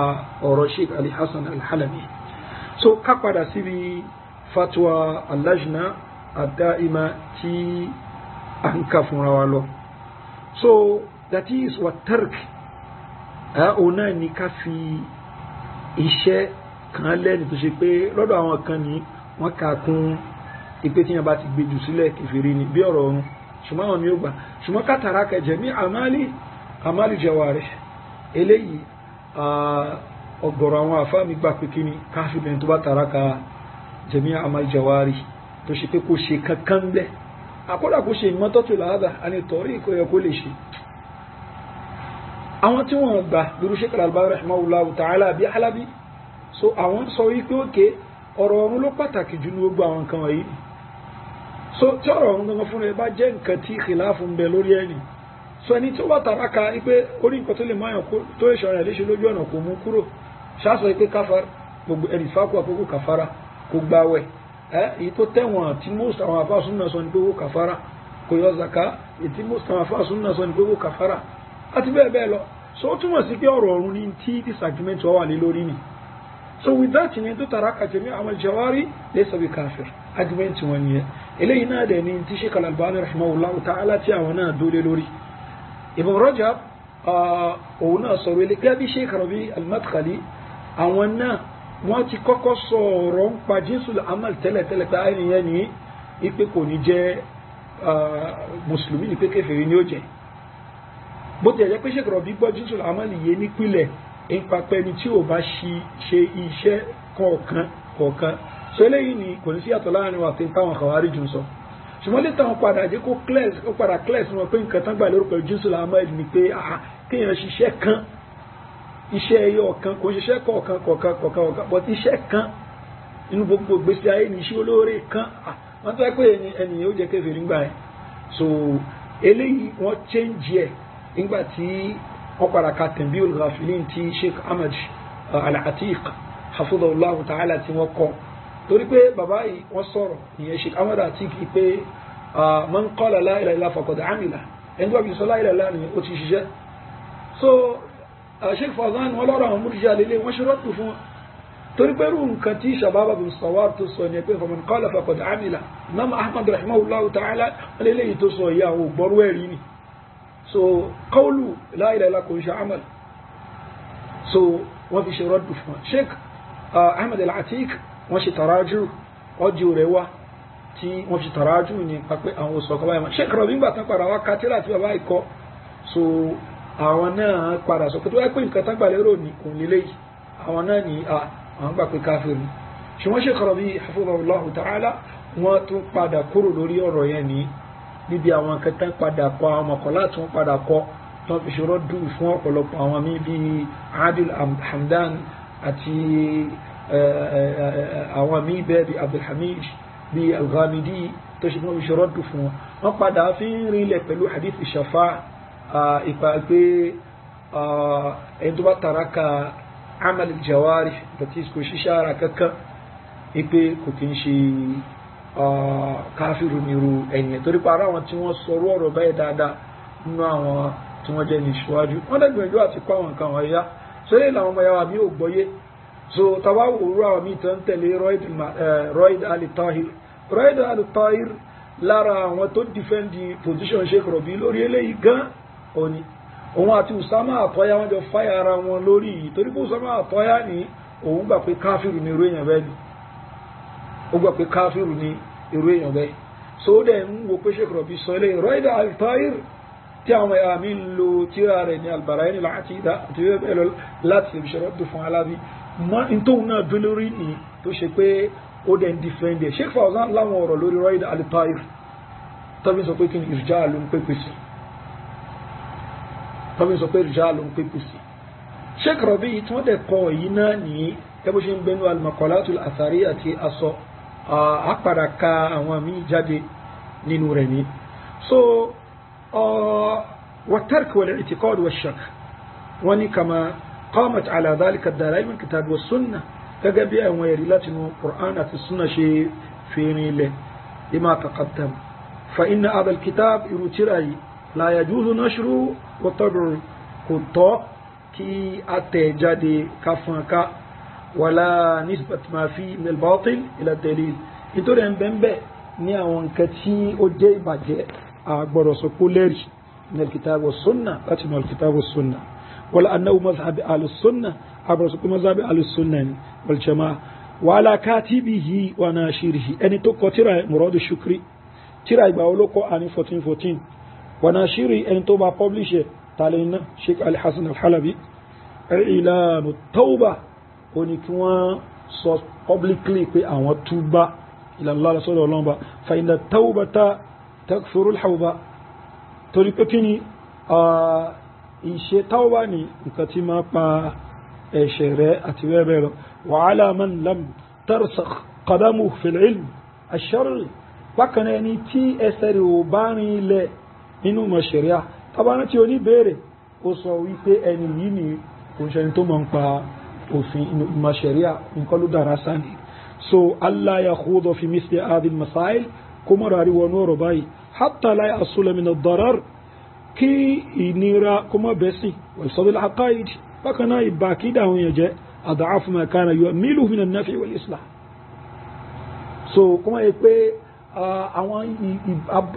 ọ̀rọ̀ Sheikh Ali Hassan Al-Halabi. So ká padà síbi fatwa al-lajna ad-da'ima tí a ń ka fúnra wa lọ. So that is what tark ọ̀nà ní ká fi iṣẹ́ kan lẹ́ni tó ṣe pé lọ́dọ̀ àwọn kan ní wọ́n kà kún ipé tí yẹn bá ti gbé jù sílẹ̀ kèfèrí ni bí ọ̀rọ̀ ọ̀run ṣùgbọ́n àwọn mi ó gbà ṣùgbọ́n ká taraka jami amali jawarih eléyìí ọ̀gọ̀rọ̀ àwọn àfáàmì gbà pé kíni káfíbẹ̀ tó bá taraka jami amali jawarih tó ṣe pé kò ṣe kankan bẹ́ àkọ́dà kò ṣe ìmọ́tọ́tò láàdà àni tọ̀rí ìkọyẹ kó lè ṣe. àwọn tí wọ́n gbà lórí Sheikh Al-Albani rahimahullahu ta'ala bí Halabi so àwọn sọ wípé òkè ọ̀rọ̀ ọ̀run ló pàtàkì jù ní gbogbo àwọn nǹkan wọ̀nyí. So tí ọ̀rọ̀ ọ̀run gangan fún rẹ̀ bá jẹ́ nǹkan tí khilafu ń bẹ lórí ẹni so ẹni tí ó bá taraka ipé orí nǹkan tó lè máa yàn tó lè ṣọ̀rọ̀ léṣe lójú ọ̀nà kò mú kúrò ṣáṣọ ipé káfàrà gbogbo ẹni fákù àkókò kàfàrà kò gbàwẹ̀ èyí tó tẹ̀wọ̀n tí most àwọn afáàsùn náà sọ ní pé ó kàfàrà kò yọ zaka èyí tí most àwọn afáàsùn náà sọ ní pé ó kàfàrà àti bẹ́ẹ̀ bẹ́ẹ̀ lọ. So ó túmọ̀ sí pé ọ̀rọ̀ ọ̀run ní tí disagreement wà lé lórí ni. So with that ni tó taraka jami amal jawari laysa bi kafir argument wọn ni eléyìí náà dẹ̀ ni tí Sheikh Al-Albani rahimahullahu ta'ala tí àwọn náà dólé lórí. Ibn Rajab òun náà sọ̀rọ̀ ilé gẹ́gẹ́ bí Sheikh Rabi al-Madkhali àwọn náà wọ́n ti kọ́kọ́ sọ̀rọ̀ ń pa jinsul amal tẹ́lẹ̀tẹ́lẹ̀ pé àìníyàn ní ipé kò ní jẹ́ mùsùlùmí ní pé kèfèrí ní ó jẹ́ bó ti ẹ̀jẹ́ pé Sheikh Rabi gbọ́ jinsul amal yé nípìlẹ̀ ń papẹ́ ni tí ò bá ṣe iṣẹ́ kọ̀ọ̀kan so eléyìí ni kò ní sí àtọ̀ láàrin wa tí táwọn Khawarij jù sọ ṣùgbọ́n lè tàwọn padà jẹ́ kó padà clear sí wọn pé nǹkan tán gbà lórúkọ jinsul amal ni pé kéèyàn ṣiṣẹ́ kan iṣẹ́ ẹyọ kan kò ṣiṣẹ́ kọ̀ọ̀kan but iṣẹ́ kan inú gbogbo ìgbésí ayé ní iṣẹ́ olóore kan wọ́n tó pé ẹnìyàn ó jẹ́ kèfèrí nígbà ẹ̀. So eléyìí wọ́n change ẹ̀ nígbà tí wọ́n padà ka Tanbihul Ghafilin tí Sheikh Ahmad Al-Atiq hafidhahullahu ta'ala tí wọ́n kọ́ torí pé bàbá yìí wọ́n sọ̀rọ̀ ìyẹn Sheikh Ahmad Al-Atiq pé man qala la ilaha illallah faqad amila ẹni tó wà bí sọ la ilaha illallah ni ó ti ṣiṣẹ́. So Sheikh Fawzan wọn lọ́rọ̀ àwọn múrùjá lélẹ̀ wọ́n ṣe rọ́pù fún wọn torí pẹ̀lú nǹkan tí Shabab bin Sawar tó sọ ní pé faman qala faqad amila Imam Ahmad rahimahullahu ta'ala wọ́n lélẹ̀ yìí tó sọ ìyàwó gbọ́rú ẹ̀rí ni. So qawlu la ilaha illallah kò ń ṣe amal so wọ́n fi ṣe rọ́pù fún wọn. Sheikh Ahmad Al-Atiq wọ́n ṣe taraju ọjọ́ rẹ̀ wá tí wọ́n fi tàrájú ní pàpẹ́ àwọn òsọ̀kọ́ báyìí Sheikh Rabi gbà tán padà wá kátírà tí bàbá ìkọ́ so àwọn náà padà sọ pé tó wá pé nǹkan tán gbà lérò ní òun lélẹ́ yìí àwọn náà ní àwọn gbà pé káfíìrì ṣùgbọ́n Sheikh Rabi hafidhahullahu ta'ala wọ́n tún padà kúrò lórí ọ̀rọ̀ yẹn ní níbi àwọn nǹkan tán padà kọ àwọn mọ̀kànlá tí wọ́n padà kọ tán fi ṣòro dùn fún ọ̀pọ̀lọpọ̀ àwọn míì bíi Adil Hamdan àti àwọn míì bẹ́ẹ̀ bíi Abdulhamid bíi Al-Ghamidi tó ṣe wọ́n fi ṣòro dùn fún wọn padà fi ń rinlẹ̀ pẹ̀lú hadith ìṣàfà ipa pé ẹni tó bá taraka amal al-jawarih àti kò ṣiṣẹ́ ara kankan ipe kò kí ń ṣe káfíìrù nírú ẹ̀yìn torí pa ara wọn tí wọ́n sọ̀rọ̀ ọ̀rọ̀ báyìí dáadáa nínú àwọn tí wọ́n jẹ́ ní ìṣíwájú wọ́n dẹ̀gbẹ̀rẹ̀ àti kọ́ àwọn nǹkan wọ̀nyá so lè làwọn ọmọ yàwá mi ò gbọ́yé so tàwa òru àwọn míì tó ń tẹ̀lé Royd al-Tahir Royd al-Tahir lára àwọn tó dìfẹ́ndì position Sheikh Rabi lórí eléyìí gan òní òun àti Usama Àtọ́yá wọ́n jọ fáyà ara wọn lórí yìí torí pé Usama Àtọ́yá ní òun gbà pé káfíìrù ní irú èèyàn bẹ́ẹ̀ ni ó gbà pé káfíìrù ní irú èèyàn bẹ́ẹ̀ so ó dẹ̀ ń wo pé Sheikh Rabi sọ ilé Royd al-Tahir tí àwọn ẹ̀yà mi ń lo tíra rẹ̀ ní Al-Barahin al-Atida àti bẹ́ẹ̀ lọ láti lè ṣe rọ́dù fún alábi mọ́ in tóun náà dún lórí ní tó ṣe pé ó dẹ̀ ń dìfẹ́ndẹ̀ Sheikh Fawzan láwọn ọ̀rọ̀ lórí Royd al-Tahir tọ́bí sọ pé kí ni ìrìjá ló ń pépè sí tọ́bí sọ pé ìrìjá ló ń pépè sí Sheikh Rabi tí wọ́n dẹ̀ kọ èyí náà ní ẹbí ṣe ń bẹnu al-Maqalatul Athariyya àti aṣọ àpàdà ka àwọn míì jáde nínú rẹ̀ ní so والترك والاعتقاد والشك وني كما قامت على ذلك الدلائل من الكتاب والسنة كجبي أن ويريلات القرآن في السنة شيء في له لما تقدم فإن هذا الكتاب يرتري لا يجوز نشر وطبع كتاب كي أتجدي كفنك ولا نسبة ما فيه من الباطل إلى الدليل يتوري أن بمبه نيا وانكتي أجي بجي أكبر سكولري من الكتاب والسنة أتم الكتاب والسنة ولا أنه مذهب أهل السنة أكبر سكول مذهب أهل السنة والجماعة وعلى كاتبه وناشره أني توقع ترى مراد الشكري ترى يباولوكو أني 1414 وناشره أني توقع publisher تعلينا شيخ علي حسن الحلبي إعلان التوبة ونكوان صوت publicly في أن توبة إلى الله رسول الله فإن التوبة تكفر الحوبة torí pé kí ni ìṣe tawba ní nǹkan tí máa pa ẹ̀ṣẹ̀ rẹ̀ àti bẹ́ẹ̀ lọ wa ala man lam tarsakh qadamuhu fil ilm ash-shar'i bákan ẹni tí ẹsẹ̀ rẹ̀ ò bá rìn ilẹ̀ nínú mọ̀ ṣẹ̀ríà tàbánà tí ó ní bèèrè ó sọ wípé ẹni yìí ni kò ṣe tó mọ̀ ń pa òfin mọ̀ ṣẹ̀ríà nǹkan ló dára sáni so Allah yakhudu fi misli hadhihi al-masail kó mọ̀rọ̀ àríwọ̀nú ọ̀rọ̀ báyìí حتى لا يحصل من الضرر كي ينيرا كما بسي والصد العقائد فكنا يباكيدا ويجاء أضعاف ما كان يؤمله من النفع والإصلاح so كما يقول àwọn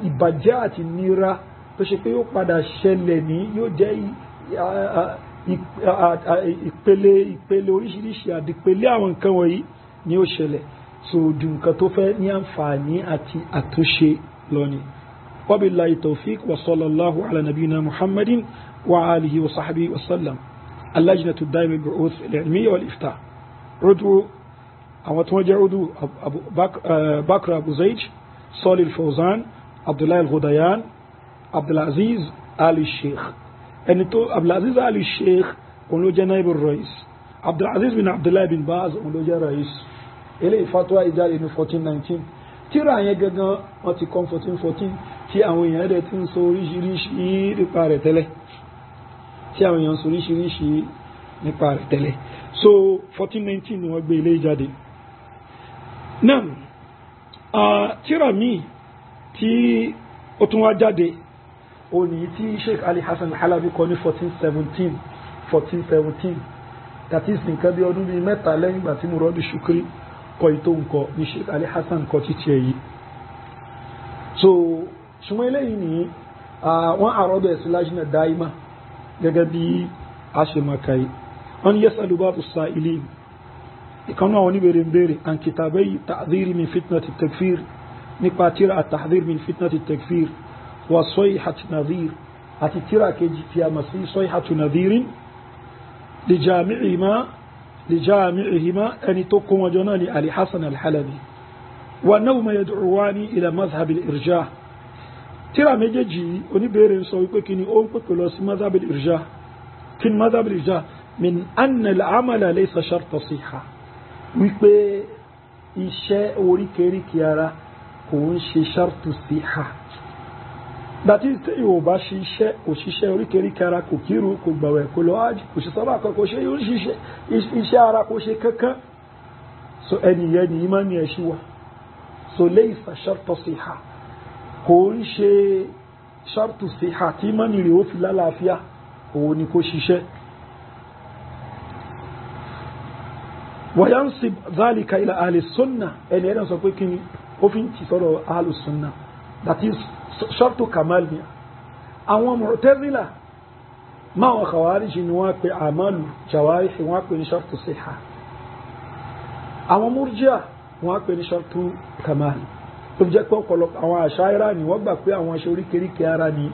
ìbàjẹ́ àti nira tó ṣe pé yóò padà ṣẹlẹ̀ ní yóò jẹ́ ìpele oríṣiríṣi àdìpele àwọn nǹkan wọ̀nyí ni ó ṣẹlẹ̀ so dù nǹkan tó fẹ́ ní àǹfààní àti àtúnṣe lónìí وبالله التوفيق وصلى الله على نبينا محمد وآله وصحبه وسلم اللجنة الدائمة للبحوث العلمية والإفتاء عضو أو توجه عضو بكر أبو زيد صالح الفوزان عبد الله الغديان عبد العزيز آل الشيخ عبد العزيز آل الشيخ ونلوجه نائب الرئيس عبد العزيز بن عبد الله بن باز ونلوجه رئيس إليه فتوى إدارة 1419 tíra yẹn gangan wọ́n ti kọ́ 1414 tí àwọn èèyàn rẹ̀ ti ń sọ oríṣiríṣi nípa rẹ̀ tẹ́lẹ̀ so 1419 ni wọ́n gbé ilé jáde náà tíra míì tí ó tún wá jáde ó ní tí Sheikh Ali Hassan Halabi kọ ní 1417 that is nǹkan bí ọdún bíi mẹ́ta lẹ́yìn ìgbà tí Muradu Shukri kọ ìtò nǹkan ní Sheikh Ali Hassan kọ títí èyí so ṣùgbọ́n eléyìí ni wọ́n àrọ́bẹ̀ sí Lajna Daima gẹ́gẹ́ bí a ṣe maka yìí wọ́n ni yasalu ba'du as-sa'ilin ìkànnà àwọn oníbèrè ń bèrè an kitabai ta'dhir min fitnati at-takfir nípa tírà at-tahdhir min fitnati at-takfir wa sayhat nadhir àti tírà kejì tí a mọ̀ sí sayhatu nadhirin لجامعهما أن تقوم جناني علي حسن الحلبي وأنهما يدعوان إلى مذهب الإرجاء ترى مجيجي ونبيرين سويكو كيني أومكو لوس مذهب الإرجاء كين مذهب الإرجاء من أن العمل ليس شرط صحة ويكو إشاء وريكيري كيارا كونشي شرط صحة dàtí tí yóò bá ṣiṣẹ́ òṣìṣẹ́ oríkèríkè ara kò kírun kò gbàwẹ̀ kò lọ ájì kò ṣe sọ́bà kan kò ṣe yóò ṣiṣẹ́ iṣẹ́ ara kò ṣe kankan so ẹniyẹn ni ìmọ̀ ni ẹ̀ṣí wa so laysa shartu siha kò ń ṣe shartu siha tí ìmọ̀ ni rẹ̀ ó fi lálàáfíà òun ni kò ṣiṣẹ́ wa yansib dhalika ila ahli sunnah ẹni ẹ̀dá sọ pé kí ni ó fi ń ti sọ́rọ̀ ahli sunnah that is shartu kamal ni àwọn mu'tazila ma wa khawarij ni wọ́n pè amalu jawarih wọ́n pè ní shartu siha àwọn murji'a wọ́n pè ní shartu kamal tó jẹ́ pé ọ̀pọ̀lọpọ̀ àwọn àṣàírà ni wọ́n gbà pé àwọn aṣọ oríkèríkè ara ni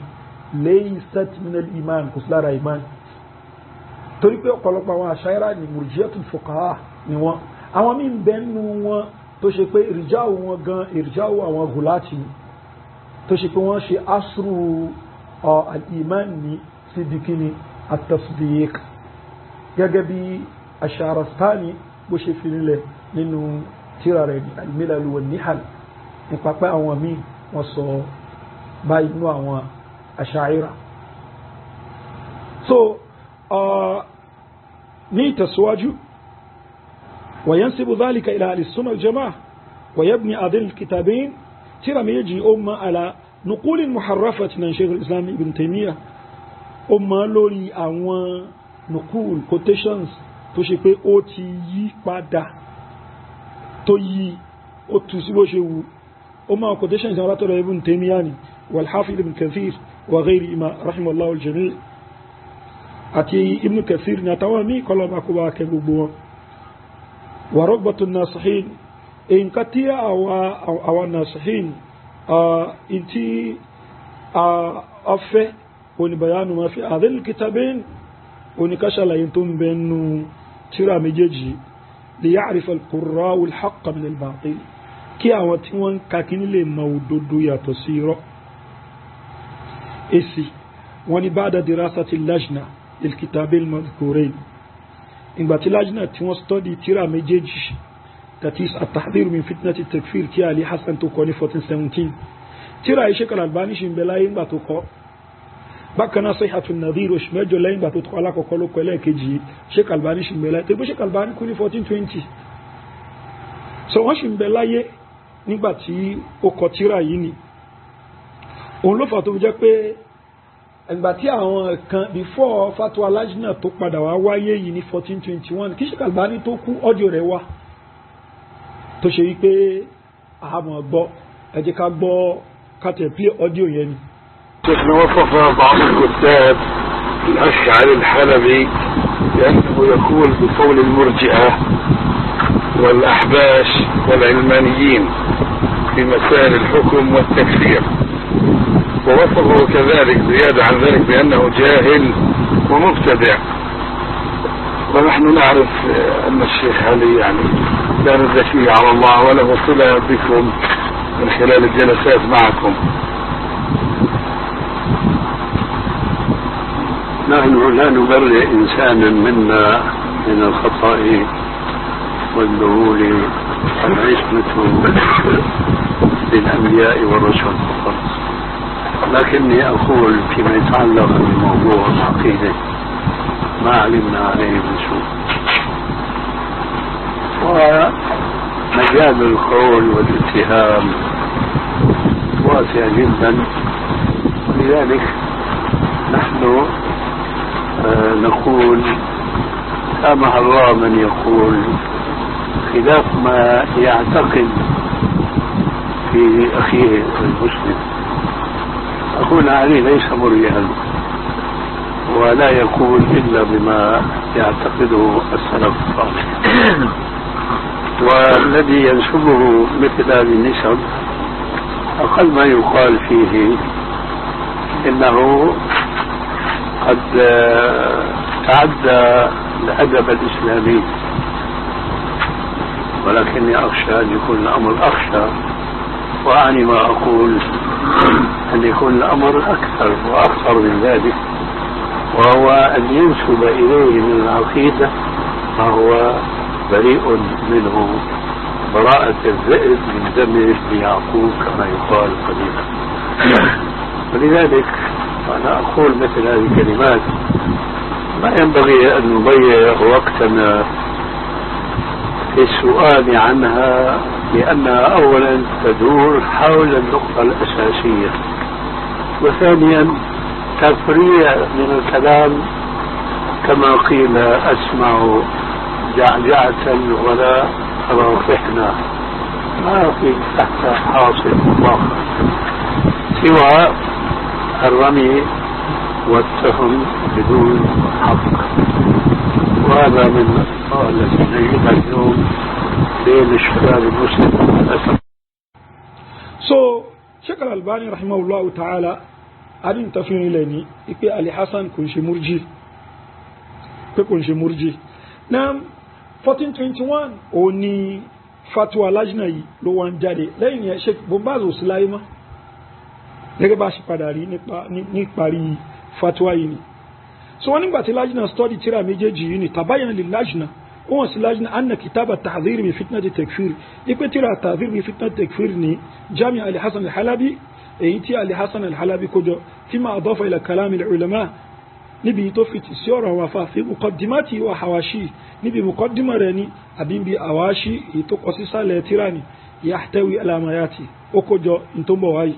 laysat min al-iman kò sí lára iman torí pé ọ̀pọ̀lọpọ̀ àwọn àṣàírà ni murji'atul fuqaha ni wọ́n àwọn míì ń bẹ nínú wọn tó ṣe pé ìrìjáwò wọn gan ìrìjáwò àwọn gùláàtì ni tó ṣe pé wọ́n ṣe asru al-iman ní sídìkíní at-tasdiq gẹ́gẹ́ bí Ash-Sharastani bó ṣe fi nílẹ̀ nínú tírà rẹ̀ ní al-Milal wan-Nihal nípa pé àwọn míì wọ́n sọ báyìí nínú àwọn Ash'ira so ní ìtẹ̀síwájú wa yansibu dhalika ila ahli as-sunnah wal-jama'ah wa yabni adil al-kitabayn ترى ميجي على نقول محرفة من شيخ الإسلام ابن تيمية لوري àwọn نقول quotations tó ṣe pé ó ti yí padà tó yí ó tú sí bó ṣe wù quotations àwọn látọ̀rọ̀ ابن تيمية ni والحافظ ابن كثير وغيرهما رحمه الله الجميع àti ابن كثير ni àtàwọn míì kọlọ́bà kó bá kẹ gbogbo wọn ورغبة الناصحين in katia awa nasihin inti afe oni bayanu ma fi hadhil kitabin oni kashala yintum benu tírà méjèèjì li ya'rif al-qurra al-haqq min al-batil kí àwọn tí wọ́n ka kíni lè mọ̀ òdodo yàtọ̀ sí irọ́ esi woni ba'da dirasati al-lajna lil-kitabayn al-madhkurayn ìgbà tí lajna tí wọ́n study tírà méjèèjì that is at-tahdhir min fitnati at-takfir tí Ali Hassan tó kọ ní 1417 tírà Sheikh Al-Albani ṣì ń bẹ láyé ńgbà tó kọ bákan náà Sayhatu Nadhir oṣù mẹ́jọ lẹ́yìn ìgbà tó kọ alákọ̀ọ́kọ́ ló kọ ẹlẹ́ẹ̀kejì Sheikh Al-Albani ṣì ń bẹ láyé tó bó Sheikh Al-Albani kú ní 1420 so wọ́n ṣì ń bẹ láyé nígbà tí ó kọ tírà yìí ni òun ló fà tó jẹ́ pé ìgbà tí àwọn kan before fatwa lajna tó padà wá wáyé yìí ní 1421 kí Sheikh Al-Albani tó kú ọjọ́ rẹ̀ wá tó ṣe wípé àmọ́ gbọ́ ẹ jẹ́ ká gbọ́ kátẹ̀ pí ọdíò yẹn ni. شيخنا وصف بعض الكتاب الأشعري الحلبي بأنه يقول بقول المرجئة والأحباش والعلمانيين في مسائل الحكم والتكفير ووصفه كذلك زيادة عن ذلك بأنه جاهل ومبتدع ونحن نعرف أن الشيخ علي يعني لا نزكيه على الله وله صلة بكم من خلال الجلسات معكم. نحن لا نبرئ إنسانا منا من الخطأ والذهول العصمة للأنبياء والرسل فقط لكني أقول فيما يتعلق بموضوع العقيدة ما علمنا عليه من سوء ومجال القول والاتهام واسع جدا ولذلك نحن نقول سامح الله من يقول خلاف ما يعتقد في أخيه المسلم. أخونا علي ليس مريئا ولا يقول إلا بما يعتقده السلف الصالح والذي ينسبه مثل هذه النسب أقل ما يقال فيه إنه قد تعدى الأدب الإسلامي، ولكني أخشى أن يكون الأمر أخشى، وأعني ما أقول أن يكون الأمر أكثر وأخطر من ذلك، وهو أن ينسب إليه من العقيدة ما هو بريء منه براءة الذئب من دم يعقوب كما يقال قديما. ولذلك أنا أقول مثل هذه الكلمات ما ينبغي أن نضيع وقتنا في السؤال عنها، لأنها أولا تدور حول النقطة الأساسية، وثانيا تفريع من الكلام كما قيل أسمع جعجعة ولا روحنا، ما في تحت حاصل مطلق سوى الرمي والتهم بدون حق، وهذا من التي نجدها اليوم بين الشباب المسلم للأسف. Sheikh Al-Albani rahimahullahu ta'ala adin tafin ilẹ̀ ní ipé Ali Hassan kò ń ṣe murji na 1421 ó ní fatwa lajna yìí ló wá ń jáde lẹ́yìn yẹn Sheikh bombazo síláyé mọ́ gẹ́gẹ́ bá ṣe padà rí ní parí fatwa yìí ni. So wọ́n nígbàtí lajna study tírà méjèèjì yìí ni tabayyana lil lajna wọ́n sí lajna anna kitaba tahdhir min fitnati takfir ipé tírà tahdhir min fitnati takfir ni jami Ali Hassan al-Halabi èyí tí Ali Hassan al-Halabi kójọ tí ma adafa ila kalami al-ulama níbi tó fi sí ọ̀rọ̀ wa fa fi muqaddimati wa hawashi níbi muqaddima rẹ̀ ni àbí bí hawashi èyí tó kọ sí sálẹ̀ tírà ni yahtawi ala ma yati ó kójọ in tó bọ̀ wáyé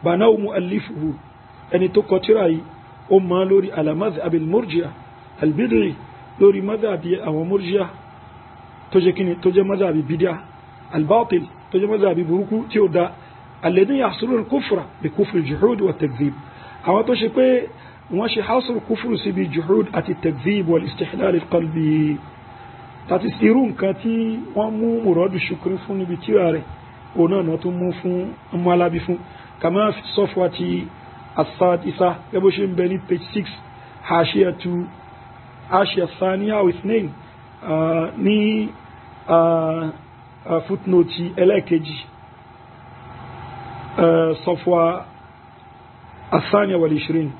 banaw muallifuhu ẹni tó kọ tírà yìí ó ma lórí ala madhhab al-murji'a al-bid'i lórí madhabi àwọn murji'a tó jẹ́ kíni tó jẹ́ madhabi bid'a al-batil tó jẹ́ madhabi burúkú tí ó dá alladhi yahsulu al-kufra bi kufri al-juhud wa at-takdhib àwọn tó ṣe pé wọ́n ṣe hasru kufru sí bí juhud àti takdhib wal istihlal al-qalbi tàti sírù nǹkan tí wọ́n mú muradu shukri fún níbi tírà rẹ̀ ọ̀nà náà tó mú fún ọmọ alábi fún kama fi safwati as-sadisa gẹ́bó ṣe ń bẹ ní page 6 hashiya thaniya with name ní footnote ẹlẹ́ẹ̀kejì safwa الثانية والعشرين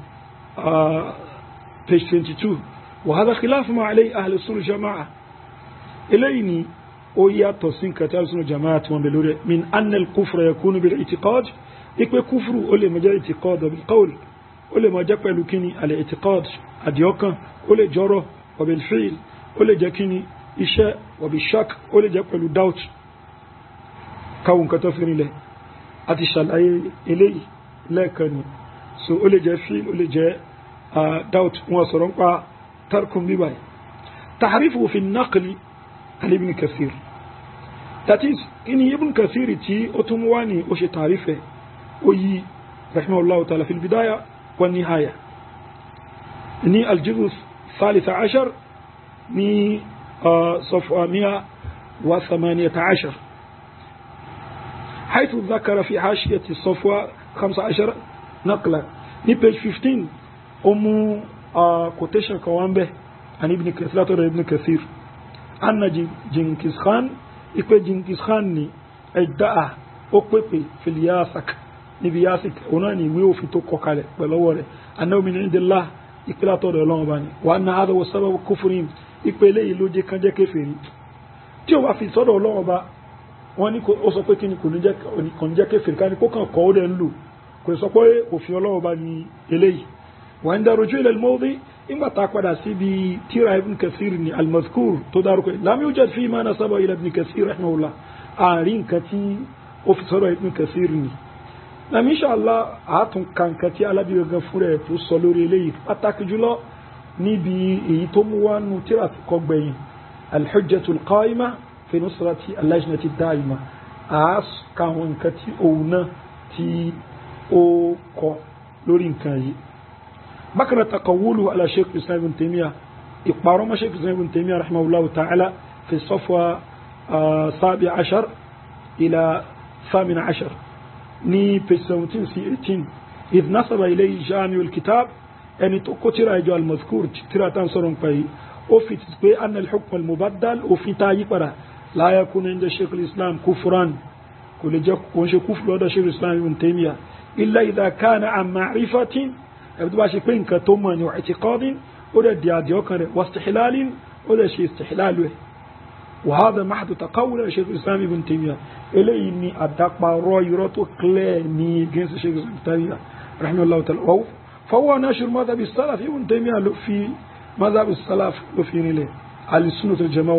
page 22 وهذا خلاف ما عليه أهل السنة الجماعة إليني أويا توسين كتاب السنة الجماعة من أن الكفر يكون بالاعتقاد يكون كفر أولي ما جاء اعتقاد بالقول أولي ما جاء لكني الاعتقاد أديوكا أولي جره وبالفعل أولي جاكني إشاء وبالشك أولي جاء لدوت كون كتفر له أتشال أي إلي لكني so ó lè jẹ́ fíl ó lè jẹ́ doubt wọn sọ̀rọ̀ nípa tarkun bíbáyì tahrifu fi naqli al-Ibn Kathir, that is in Ibn Kathir tí ó tún wá ní ó ṣe tàrífẹ́ ó yí rahimahullahu ta'ala fi al-bidaya wa nihaya ní al-juz الثالث عشر ní صفحة 118 حيث ذكر في حاشية الصفحة 15 نقلا ní page 15 ó mú quotation kan wọ́n bẹ́ an Ibn Kathir látọ̀rọ̀ Ibn Kathir anna Jinkis Khan ipé Jinkis Khan ni ẹ̀dáà ó pèpè fil yasak níbi yasik ọ̀nà ni ìwé òfin tó kọkalẹ̀ pẹ̀lọ́wọ́ rẹ̀ annahu min indillah ipé látọ̀rọ̀ Ọlọ́run bá ní wa anna hadha wa sababu kufrihim ipé lè ló jẹ́ kan jẹ́ kéfèrí tí ó wá fi sọ́dọ̀ Ọlọ́run bá wọ́n ní ó sọ pé kí ni kò ní jẹ́ kéfèrí ká ní kó kàn kọ́ ó dẹ̀ ń lò kò sọ pé òfin Ọlọ́run bá ní eléyìí wà ń darújú ilẹ̀ mọ́dí ìgbà tá padà sí bí tíra Ibn Kathir ní al-mazkur tó dárúkọ lam yujad fi ma nasaba ila Ibn Kathir rahimahullah àárín nǹkan tí ó fi sọ́dọ̀ Ibn Kathir ní lam inshallah àátún kankan tí alábìrẹ̀gán fúnra ẹ̀ tó sọ lórí eléyìí pàtàkì jùlọ níbi èyí tó mú wá nù tíra tó kọ gbẹ̀yìn al-hujjatul qa'ima fi nusrati al-lajnati ad-da'ima àákàwọn nǹkan tí òun náà tí ó kọ lórí nǹkan yìí bákan náà takawulu ala Sheikh Islam Ibn Taymiyyah ìparọ́ mọ́ Sheikh Islam Ibn Taymiyyah rahimahullahu ta'ala fi safwa 17 إلى 18 ní page 17 sí 18 إذ نسب إليه جامع الكتاب ẹni tó kó tírà ìjọ al-mazkur tírà tán sọ̀rọ̀ nípa yìí ó fi ti pé anna al-hukm al-mubaddal òfin tá yí padà la yakunu inda Shaykh al-Islam kufran kò lè jẹ́ kò ń ṣe kúfù lọ́dọ̀ Shaykh al-Islam Ibn Taymiyyah illa idha kana an ma'rifatin ẹ̀bí tó bá ṣe pé nǹkan tó mọ̀ ní i'tiqadin ó dẹ̀ di àdì ọkàn rẹ̀ wa istihlalin ó dẹ̀ ṣe istihlalu ẹ̀ wa hadha mahdu taqawwul Shaykh al-Islam Ibn Taymiyyah eléyìí ni àdáparọ́ irọ́ tó clear ní against Shaykh al-Islam Ibn Taymiyyah rahimahullah ta'ala فهو ناشر مذهب السلف ابن تيمية في مذهب السلف في نيله على السنة الجماعة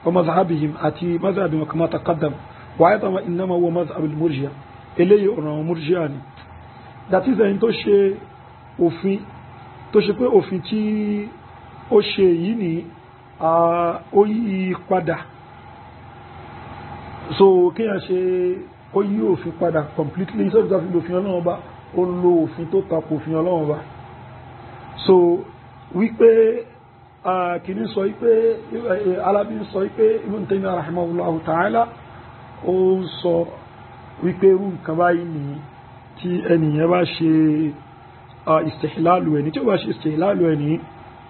ومذهبهم أتي مذهبهم كما تقدم وأيضا إنما هو مذهب المرجئة إليه أنه مرجئاني that is ẹni tó ṣe òfin tó ṣe pé òfin tí ó ṣe yìí ni ó yí padà so kíyàn ṣe ó yí òfin padà completely so ìjọba fi lòfin ọlọ́run bá ó lo òfin tó tako òfin ọlọ́run bá so wípé kìíní sọ wípé Alábí sọ wípé Ibn Taymiyyah rahimahullahu ta'ala ó sọ wípé irú nǹkan báyìí ní tí ẹnìyàn bá ṣe istihlalu ẹni tí ó bá ṣe istihlalu ẹni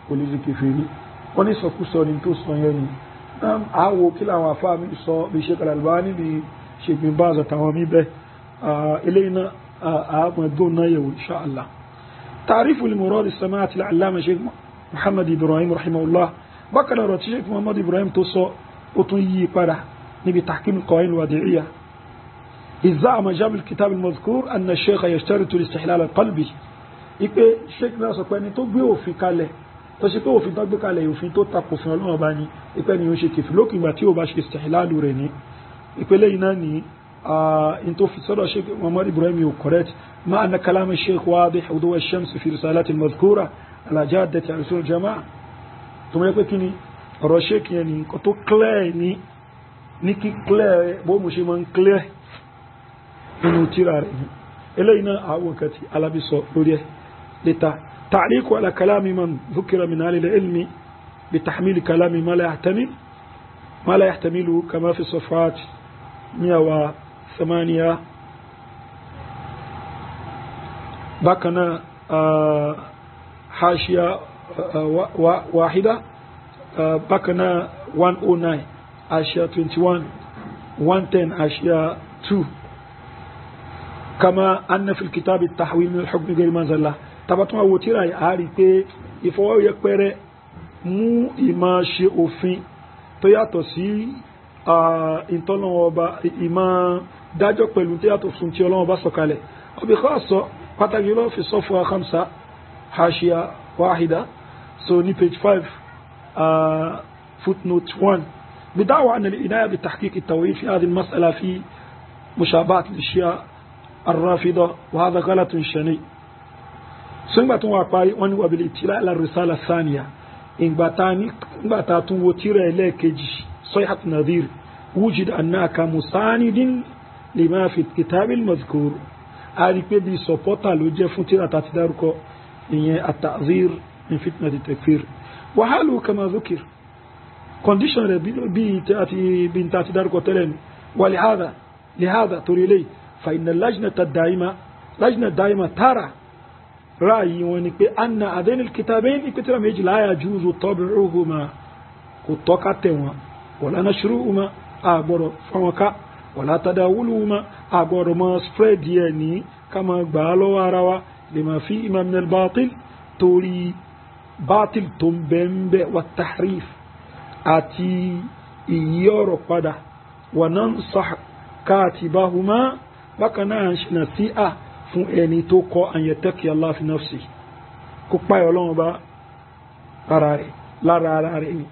kò lè zikì fèrí wọ́n ní sọkúsọ ní tó sọ yẹn ni àwọ̀ kí láwọn afá mi sọ bí Sheikh Al-Albani bí Sheikh Bin Baz àtàwọn mi bẹ́ eléyìí náà أبدونا يو إن شاء الله تعريف المراد السماعة العلامة شيخ محمد إبراهيم رحمه الله بكر رتشيخ محمد إبراهيم تصو أطني قرأ نبي تحكيم القوانين الوضعية إذ زعم جامع الكتاب المذكور أن الشيخ يشترط الاستحلال القلبي إيه الشيخ ناس قال تبيه في كله تشكو في تطبيق كله وفي تطبق في الله باني إيه نيوشي كيف لوك ما تيو باش استحلال ورني إيه ليناني انتو في صدر الشيخ محمد إبراهيم يقرأت مع أن كلام الشيخ واضح وضوء الشمس في رسالات المذكورة على جادة رسول الجماعة ثم يقول كني الشيخ يعني كتو كلاي نيكي كلاي بو مشي من كلاي إنه ترار إلينا أوكتي على بصو لوريه تعليق على كلام من ذكر من أهل العلم بتحميل كلام ما لا يحتمله كما في الصفحات 108 بكنا حاشية واحدة بكنا 109 حاشية 21 110 حاشية 2 كما أن في الكتاب التحويل من الحكم غير ما أنزل الله تبطوا وتيرا ياري بي يفوا يكبر مو إما شيء في تياتو سي ìtọ́lọ́wọ́ ọba ìmá dájọ́ pẹ̀lú tí a tó fún tí ọlọ́wọ́ bá sọ̀kalẹ̀ ọbí kọ́ sọ pàtàkì lọ fi sọ́fọ́ àkàmsá hashiya wáhídá so ní page 5 footnote 1 بدعوى أن الإناية بتحقيق التوحيد في هذه المسألة في مشابهة الأشياء الرافضة وهذا غلط شنيع سنبات واقعي ونوى بالإطلاع على الرسالة الثانية إن باتاتون وتيرا إليك صيحة نظير وجد أنك مساند لما في الكتاب المذكور هذه بيدي سوبوتا لوجه فترة تتدارك التعذير من فتنة التكفير وحاله كما ذكر condition بنت تتدارك تلين ولهذا تري لي فإن اللجنة الدائمة ترى رأي ونك أن هذين الكتابين الكتاب لا يجوز طبعهما كتوكاتهما ولا نشرهما أغبر فمكا ولا تداولهما أغبر ما سبريد يعني كما قالوا واروا لما فيه من الباطل توري باطل تنبنب والتحريف أتي إيورو قدا وننصح كاتبهما بكنا نسيئة fún ẹni tó kọ an yattaqi Allah fi nafsi kó páyà Ọlọ́run bá lára ara rẹ̀ ni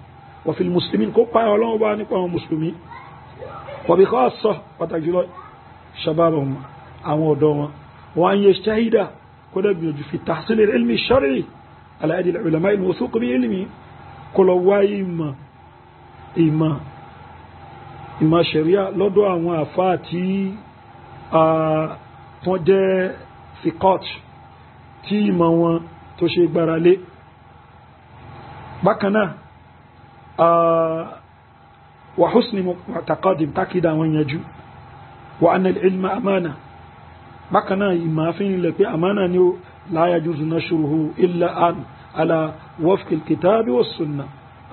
wa fil muslimin kó páyà Ọlọ́run bá nípa àwọn musulmi wa bi khassa pàtàkì jùlọ shababahum àwọn ọ̀dọ́ wọn wa an yajtahida kó dẹ̀gbìyànjú fi tahsil al-ilmi ash-shar'i ala yadi al-ulama al-mawthuq bi ilmi kó lọ wá ìmọ̀ sharia lọ́dọ̀ àwọn àfáà tí wọ́n jẹ́ fikot tí ìmọ̀ wọn tó ṣe gbára lé bákanáà وحسن معتقد تاكيد وينجو وأن العلم أمانة بكنا ما فين لك أمانة لا يجوز نشره إلا أن على وفق الكتاب والسنة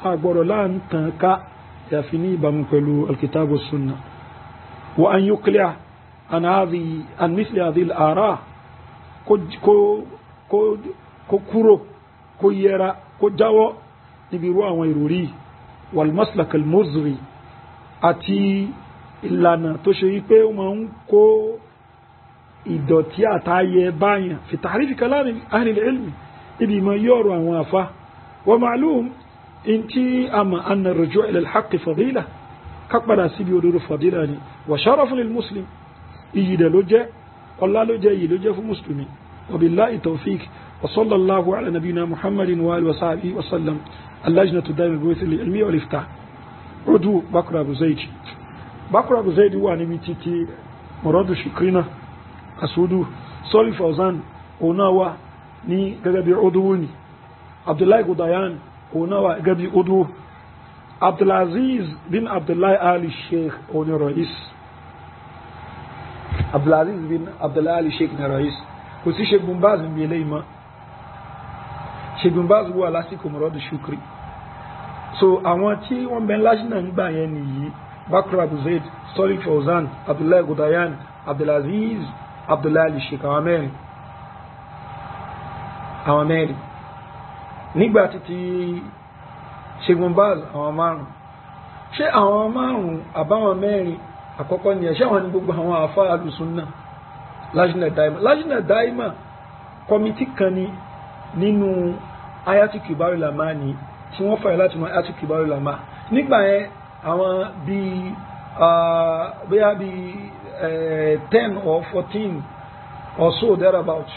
أقول لا أنت يفني بمقلو الكتاب والسنة وأن يقلع عن مثل هذه الآراء كورو كيرا كجاو نبيروا ويروري والمسلك المزري أتي ìlànà tó ṣe wípé ó máa ń kó ìdọ̀tí àtàyẹ báyàn fi tàrífì kalami ahlil ilmi ibi ma yọ́rọ̀ àwọn afá wa ma'lum in tí a ma anna rujuu ila al-haqqi fadila kápadà síbi òdodo fadila ni wa sharafun lil muslim iyì dẹ̀ ló jẹ́ ọlá ló jẹ́ iyì ló jẹ́ fún musulmi wa billahi tawfiq wa sallallahu ala nabina muhammadin wa alihi wa sahbihi wa sallam allajnatu daimul bu'th lil ilmi wal iftah udu Bakr Abu Zayd Bakr Abu Zayd wà níbi títí Muradu Shukrina Asudu Sọ́lì Fawzan òun náà wà ní gẹ́gẹ́ bí ọdúnwó ni Abdullahi Gudayan òun náà wà gẹ́gẹ́ bí ọdúnwó Abdulaziz bin Abdullahi Ali Sheikh òun ni Rais Abdulaziz bin Abdullahi Ali Sheikh ni Rais kò sí Sheikh Bin Baz ní ilé ìmọ̀ Sheikh Bin Baz wà lásìkò Muradu Shukri so àwọn tí wọ́n bẹ̀ láṣínà ń gbà yẹn nìyí Bakr Abu Zayd, Sọ́lì Fawzan, Abdullahi Gudayan, Abdulaziz, Abdullahi al-Sheikh àwọn mẹ́rin. Nígbà títí Sheikh Bin Baz àwọn márùn. Ṣé àwọn márùn àbáwọn mẹ́rin àkọ́kọ́ ni ẹ̀ṣẹ́ wọn ni gbogbo àwọn àfá alùsùnnà Lajna Daima. Lajna Daima kọmitì kan ni nínú Hayatu Kibarul Ulama ni tí wọ́n fàyẹ láti mọ Hayatu Kibarul Ulama. Nígbà yẹn àwọn bóyá bí 10 or 14 or so thereabout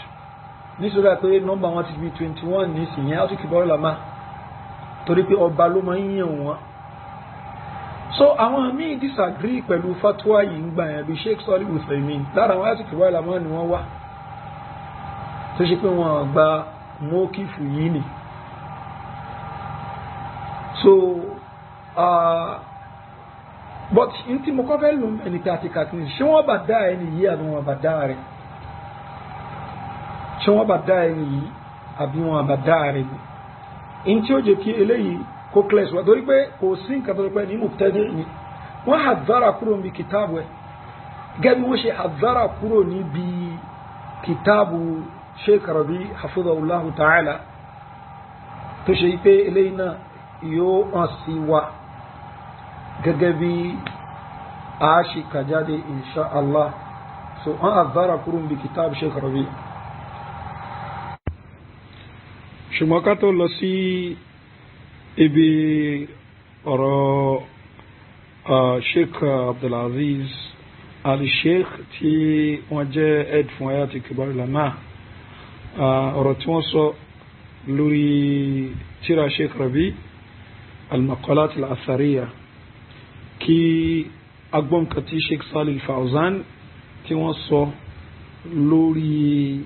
nítorí pé nọ́mbà wọn ti bí 21 ní ìsìnyẹn Hayatu Kibarul Ulama torí pé ọba ló máa ń yàn wọn so àwọn míì disagree pẹ̀lú fatwa yìí ń gbà yẹn bí Sheikh Salih Uthaymin lára àwọn Hayatu Kibarul Ulama ni wọ́n wá tó ṣe pé wọ́n gba mọ́kífù yìí ni so but in tí mo kọ́ fẹ́ lù ẹni pé àti kàkiri ṣé wọ́n bá dá ẹni yìí àbí wọ́n bá dá rẹ̀ ṣé wọ́n bá dá ẹni yìí àbí wọ́n bá dá rẹ̀ ni in tí ó jẹ́ kí eléyìí kó clear wá torí pé kò sí nǹkan tó pẹ́ ní mubtadi' ni wọ́n hadzara kúrò níbi kìtàbù ẹ̀ gẹ́gẹ́ bí wọ́n ṣe hadzara kúrò níbi kìtàbù Sheikh Rabi hafidhahullahu ta'ala tó ṣe pé eléyìí náà yóò hàn sí wa gẹ́gẹ́ bí a ṣe kàjáde insha Allah so wọ́n hadzara kúrò níbi kìtàbù Sheikh Rabi ṣùgbọ́n ká tó lọ sí ibi ọ̀rọ̀ Sheikh Abdulaziz Ali Sheikh tí wọ́n jẹ́ head fún Hayatu Kibarul Ulama ọ̀rọ̀ tí wọ́n sọ lórí tírà Sheikh Rabi al-Maqalat al-Athariya kí agbọ́nkà tí Sheikh Salih Fawzan tí wọ́n sọ lórí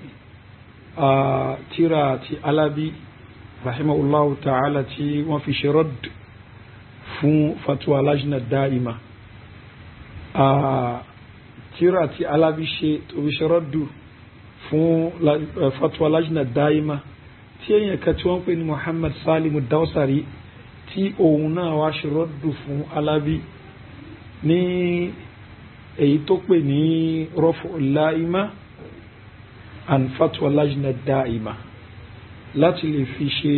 tírà ti Alabi rahimahullahu ta'ala tí wọ́n fi ṣe radd fún fatwa Lajna Daima tírà tí Alabi ṣe tó fi ṣe radd fún fatwa Lajna Daima tí èyàn kan tí wọ́n pè ní Muhammad Salim Dawsari tí òun náà wá ṣe radd fún Alabi ní èyí tó pè ní Raf'ul La'ima an fatwa Lajna Daima láti lè fi ṣe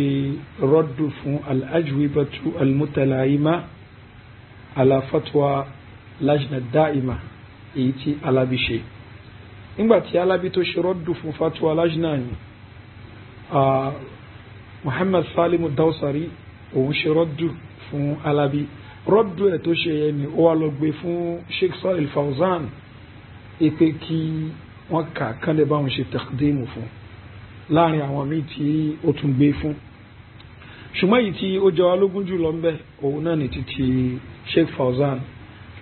rọ́dù fún al-ajwibatu al-mutala'ima ala fatwa Lajna Daima èyí tí Alabi ṣe nígbàtí Alabi tó ṣe rọ́dù fún fatwa Lajna ni Muhammad Salim Dawsari òun ṣe rọ́dù fún Alabi rọ́dù ẹ̀ tó ṣe ẹni ó wà lọ gbé fún Sheikh Salih Fawzan ìpé kí wọ́n kà kán lè bá wọn ṣe taqdimu fún láàrin àwọn míì tí ó tún gbé fún ṣùgbọ́n yìí tí ó jọ alógún jù lọ ń bẹ òun náà ní títí Sheikh Fawzan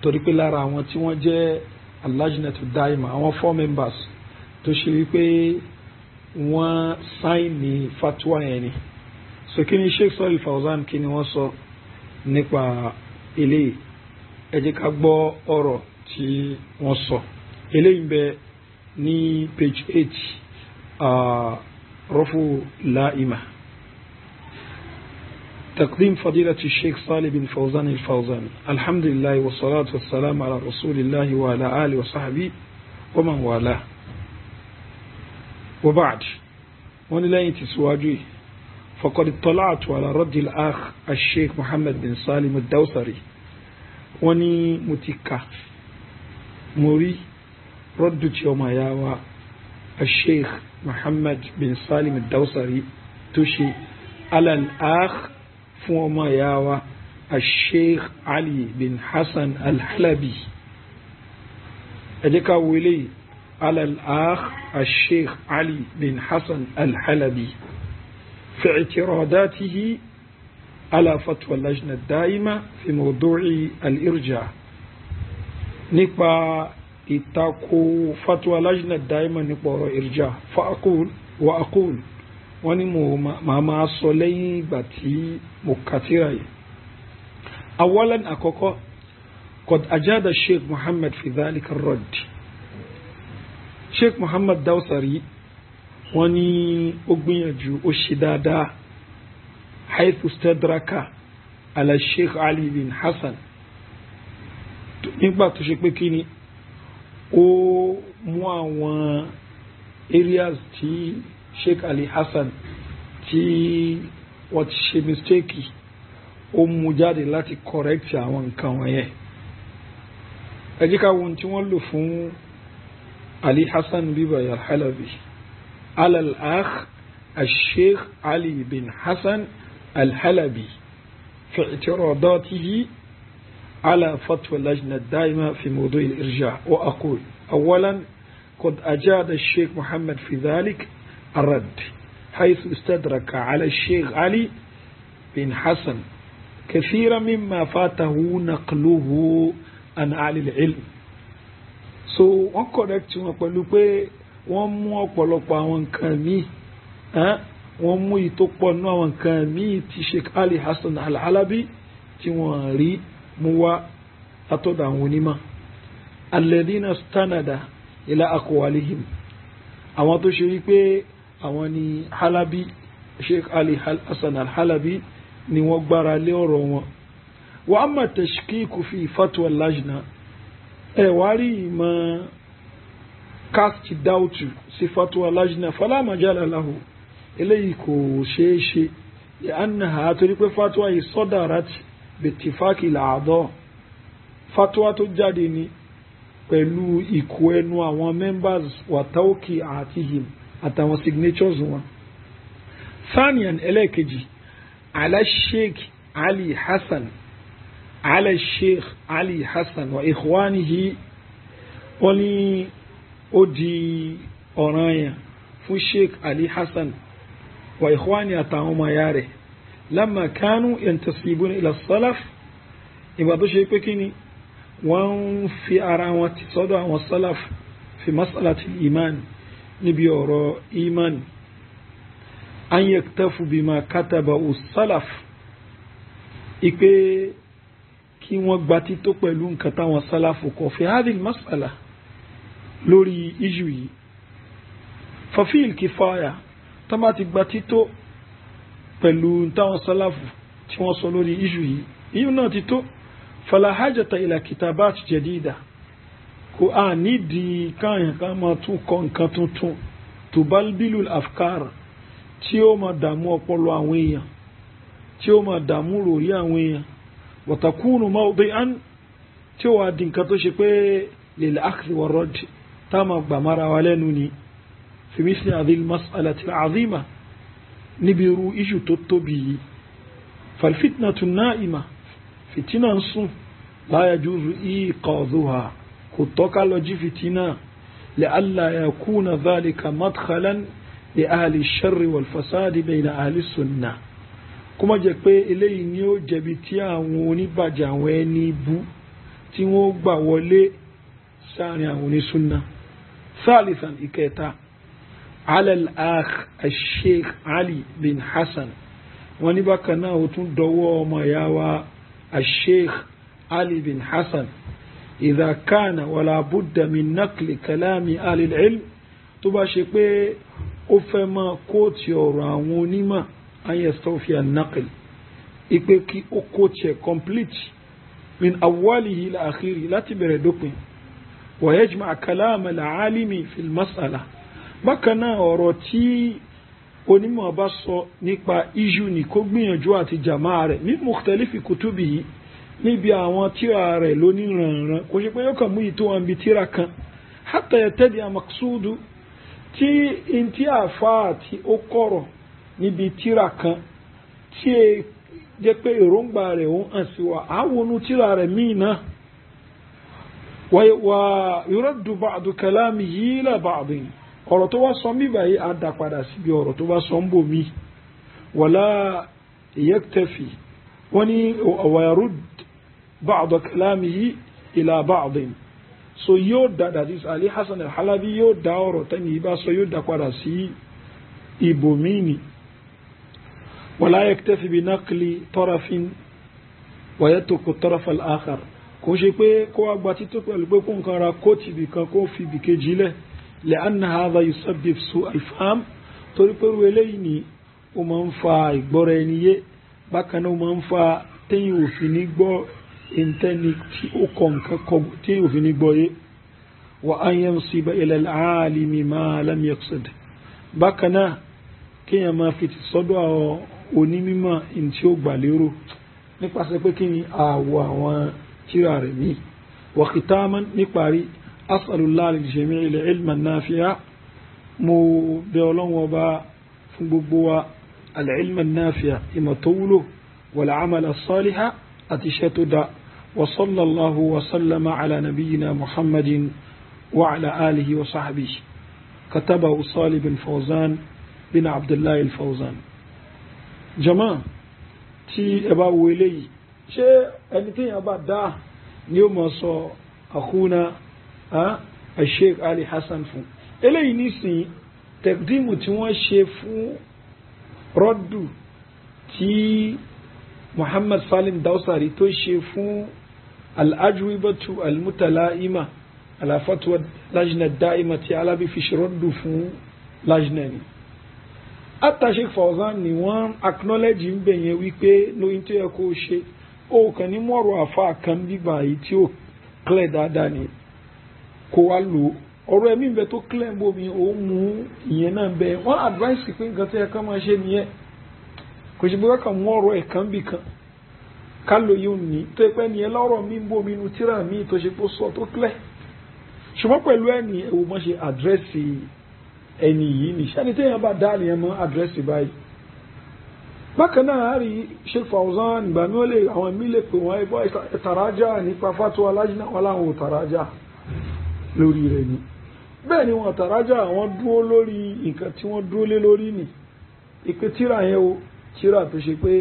torí pé lára àwọn tí wọ́n jẹ́ al-Lajnatu Daima àwọn 4 members tó ṣe wípé wọ́n sáìnì fatwa yẹn ni so kí ni Sheikh Salih Fawzan kí ni wọ́n sọ nípa ilé ẹ jẹ́ ká gbọ́ ọ̀rọ̀ tí wọ́n sọ eléyìí ń bẹ ní page 8 رفع لائمة تقديم فضيلة الشيخ صالح بن فوزان الفوزاني الحمد لله والصلاة والسلام على رسول الله وعلى آله وصحبه ومن والاه وبعد ونلاقي تسواجي فقد اطلعت على رد الأخ الشيخ محمد بن سالم الدوسري وني متكة مري ردت يوم ياوى الشيخ محمد بن سالم الدوسري تشي على الأخ فوما ياوى الشيخ علي بن حسن الحلبي أديك ولي على الأخ الشيخ علي بن حسن الحلبي في اعتراضاته على فتوى اللجنة الدائمة في موضوع الإرجاع نقبع اتقوا فتوى اللجنة الدائمة نقبع إرجاع فأقول وأقول ونمو ما صلي باتي مكثيري أولا أكوكو قد أجاد الشيخ محمد في ذلك الرد شيخ محمد دوسري وني أغنيجو أشدادا حيث استدرك على الشيخ علي بن حسن nígbà tó ṣe pé kí ni ó mú àwọn areas tí Sheikh Ali Hassan tí wọ́n ti ṣe mistake ó mú jáde láti correct àwọn nǹkan wọ̀nyẹn ẹ jẹ́ ká wo ohun tí wọ́n lò fún Ali Hassan bíbá al-Halabi على الأخ الشيخ علي بن حسن الحلبي في اعتراضاته على فتوى اللجنة الدائمة في موضوع الإرجاع وأقول أولا قد أجاد الشيخ محمد في ذلك الرد حيث استدرك على الشيخ علي بن حسن كثيرا مما فاته نقله عن أهل العلم so wọ́n correct wọn pẹ̀lú pé wọ́n mú ọ̀pọ̀lọpọ̀ àwọn nǹkan míì wọ́n mú ìtòpọ̀ náà àwọn nǹkan míì tí Sheikh Ali Hassan al-Halabi tí wọ́n rí mú wá látọ̀dọ̀ àwọn onímọ̀ alladhina stanada ila aqwalihim àwọn tó ṣe rí pé àwọn ni Halabi Sheikh Ali Hassan al-Halabi ni wọ́n gbára lé ọ̀rọ̀ wọn wa amma tashkiku fi fatwa al-lajna wá rí ìmọ̀ cast doubt sí fatwa lajna fala majala lahu eléyìí kò ṣeé ṣe li'annaha torí pé fatwa yìí sadarat bittifaqi al-a'dha fatwa tó jáde ní pẹ̀lú ìkó ẹnu àwọn members wa tawqi'atihim àtàwọn signatures wọn thaniyan ẹlẹ́ẹ̀kejì ala sheikh Ali Hassan ala sheikh Ali Hassan wa ikhwanihi wọ́n ní ó di ọ̀ranyàn fún Sheikh Ali Hassan wa ikhwani àtàwọn ọmọ ya rẹ̀ lamma kanu yantasibuna ila salaf ìgbà tó ṣe pé kí ni wọ́n fi ara wọn ti sọ́dọ̀ àwọn salaf fi masalati iman níbi ọ̀rọ̀ iman an yaktafu bima kataba salaf ipe kí wọ́n gba tító pẹ̀lú nǹkan táwọn salafu kọ fi hadhihi mas'ala lórí iṣu yìí fafil kifaya tó bá ti gba tító pẹ̀lú táwọn sálàfù tí wọ́n sọ lórí iṣu yìí iyún náà ti tó fala hajata ila kitabat jadida kò á nídìí káyàn ká máa tún kọ nǹkan tuntun tubalbilul afkar tí ó máa dààmú ọpọlọ àwọn èèyàn tí ó máa dààmú ròrí àwọn èèyàn wa takunu mawdi'an tí ó wà di nǹkan tó ṣe pé lil akhdhi war radd táàmà gbàmára wa lẹ́nu ni fi misli hadhihi al-mas'alati al-'azima níbi irú iṣu tó tóbi yìí falfitnatu na'ima fitina ń sùn la yajuzu iqadhuha kò tọ́ka lọ jí fitina li'alla yakuna dhalika madkhalan li ahli ash-sharri wal-fasadi bayna ahli as-sunnah kuma jẹ́ pé eléyìí ni ó jẹ̀bi tí àwọn oníbàjẹ́ àwọn ẹni bú tí wọ́n gbà wọlé sáàrin àwọn onísúnnà ثالثا إكيتا على الأخ الشيخ علي بن حسن ونبقنا وتندوى ما ياوى الشيخ علي بن حسن إذا كان ولا بد من نقل كلام أهل العلم تباشي أفما كوتي ورانونيما أن يستوفي النقل إكي أكوتي complete من أوله إلى آخره لا تبردوكي ويجمع كلام العالم في المسألة بكنا أوروتي onímọ̀ bá sọ nípa iṣu ní kó gbìyànjú àti jàmáà rẹ̀ ní mukhtalifi kutubihi níbi àwọn tírà rẹ̀ lóníranran kò ṣe pé yóò kàn mú ìtò wọn bí tírà kan hatta yatadi maqsudu tí in tí àfáà tí ó kọ̀rọ̀ níbi tírà kan tí è jẹ́ pé èròǹgbà rẹ̀ ó hàn sí wa àwọnú tírà rẹ̀ míì náà wa yuraddu ba'du kalamihi ila ba'din ọ̀rọ̀ tó wá sọ mí báyìí á dá padà síbi ọ̀rọ̀ tó wá sọ ń bò mí wala yaktafi wọ́n ní wa yarud ba'd kalamihi ila ba'din so yóò dá that is Ali Hasan al-Halabi yóò dá ọ̀rọ̀ tẹ́ni yìí bá sọ yóò dá padà sí ibòmí ni wala yaktafi bi naqli tarafin wa yatruku taraf al-akhar kò ṣe pé kó wá gba títọ́ pẹ̀lú pé kó nǹkan ra kóòtù bìkan kó fi bìkejì lẹ̀ لأن هذا يسبب سوء الفهم torípérú eléyìí ni ó máa ń fa ìgbọ́ra ẹni yé bákan náà ó máa ń fa téyìn òfin ní gbọ́ ìntẹ́ni tí ó kọ nǹkan kọ téyìn òfin ní gbọ́ yé wa an yansiba ila al-alimi ma lam yaqsid bákan náà kéèyàn máa fi ti sọ́dọ̀ àwọn onímọ̀ in tí ó gbà lérò nípasẹ̀ pé kí ni àwọ̀ àwọn tírà rẹ̀ mí wa khitaman níparí أسأل الله للجميع العلم النافع مو بيولون وبا فنبوا العلم النافع إما طوله والعمل الصالح أتشتد وصلى الله وسلم على نبينا محمد وعلى آله وصحبه كتبه صالح بن فوزان بن عبد الله الفوزان جماعة تي أبا ويلي شيء أنتين أبا دا نيوم صو أخونا Sheikh Ali Hassan fún eléyìí nísìnyí tẹ̀kdímù tí wọ́n ṣe fún rọ́dù tí Muhammad Salim Dawsari tó ṣe fún al-ajwibatu al-mutala'ima ala fatwa lajna da'ima tí Alabi fi ṣe rọ́dù fún lajna ni ata Sheikh Fawzan ni wọ́n acknowledge ń bẹ̀yẹn wípé lóyún tó yẹ kó ṣe ó kàn ní mọ́rọ̀ àfa kan bíbà yìí tí ó clear dáadáa ni kó wá lò ọ̀rọ̀ ẹ̀mí bẹ tó clear bó mi ó mú ìyẹn náà bẹ wọ́n advice pé nǹkan tó yẹ ká máa ṣe nìyẹn kò ṣe bí wọ́n kàn mú ọ̀rọ̀ ẹ̀kan bì kan ká lò yóò ní tó yẹ pé nìyẹn lọ́rọ̀ mi bó mi nu tíra mi tó ṣe kó sọ tó clear ṣùgbọ́n pẹ̀lú ẹni ẹ̀wò mọ́ ṣe àdírẹ́sì ẹni yìí ní ṣáni téèyàn bá dá nìyẹn mọ́ àdírẹ́sì báyìí bákan náà a rí Sheikh Fawzan ìgbà mi ó lè àwọn mi lè pè wọ́n ẹgbọ́ ìtàrájà nípa fatwa lajna wọn láwọn ò tàrájà lórí rẹ̀ ni bẹ́ẹ̀ ni wọ́n tàrájà àwọn dúró lórí nǹkan tí wọ́n dúró lé lórí ni ìpè tíra yẹn o tíra tó ṣe pé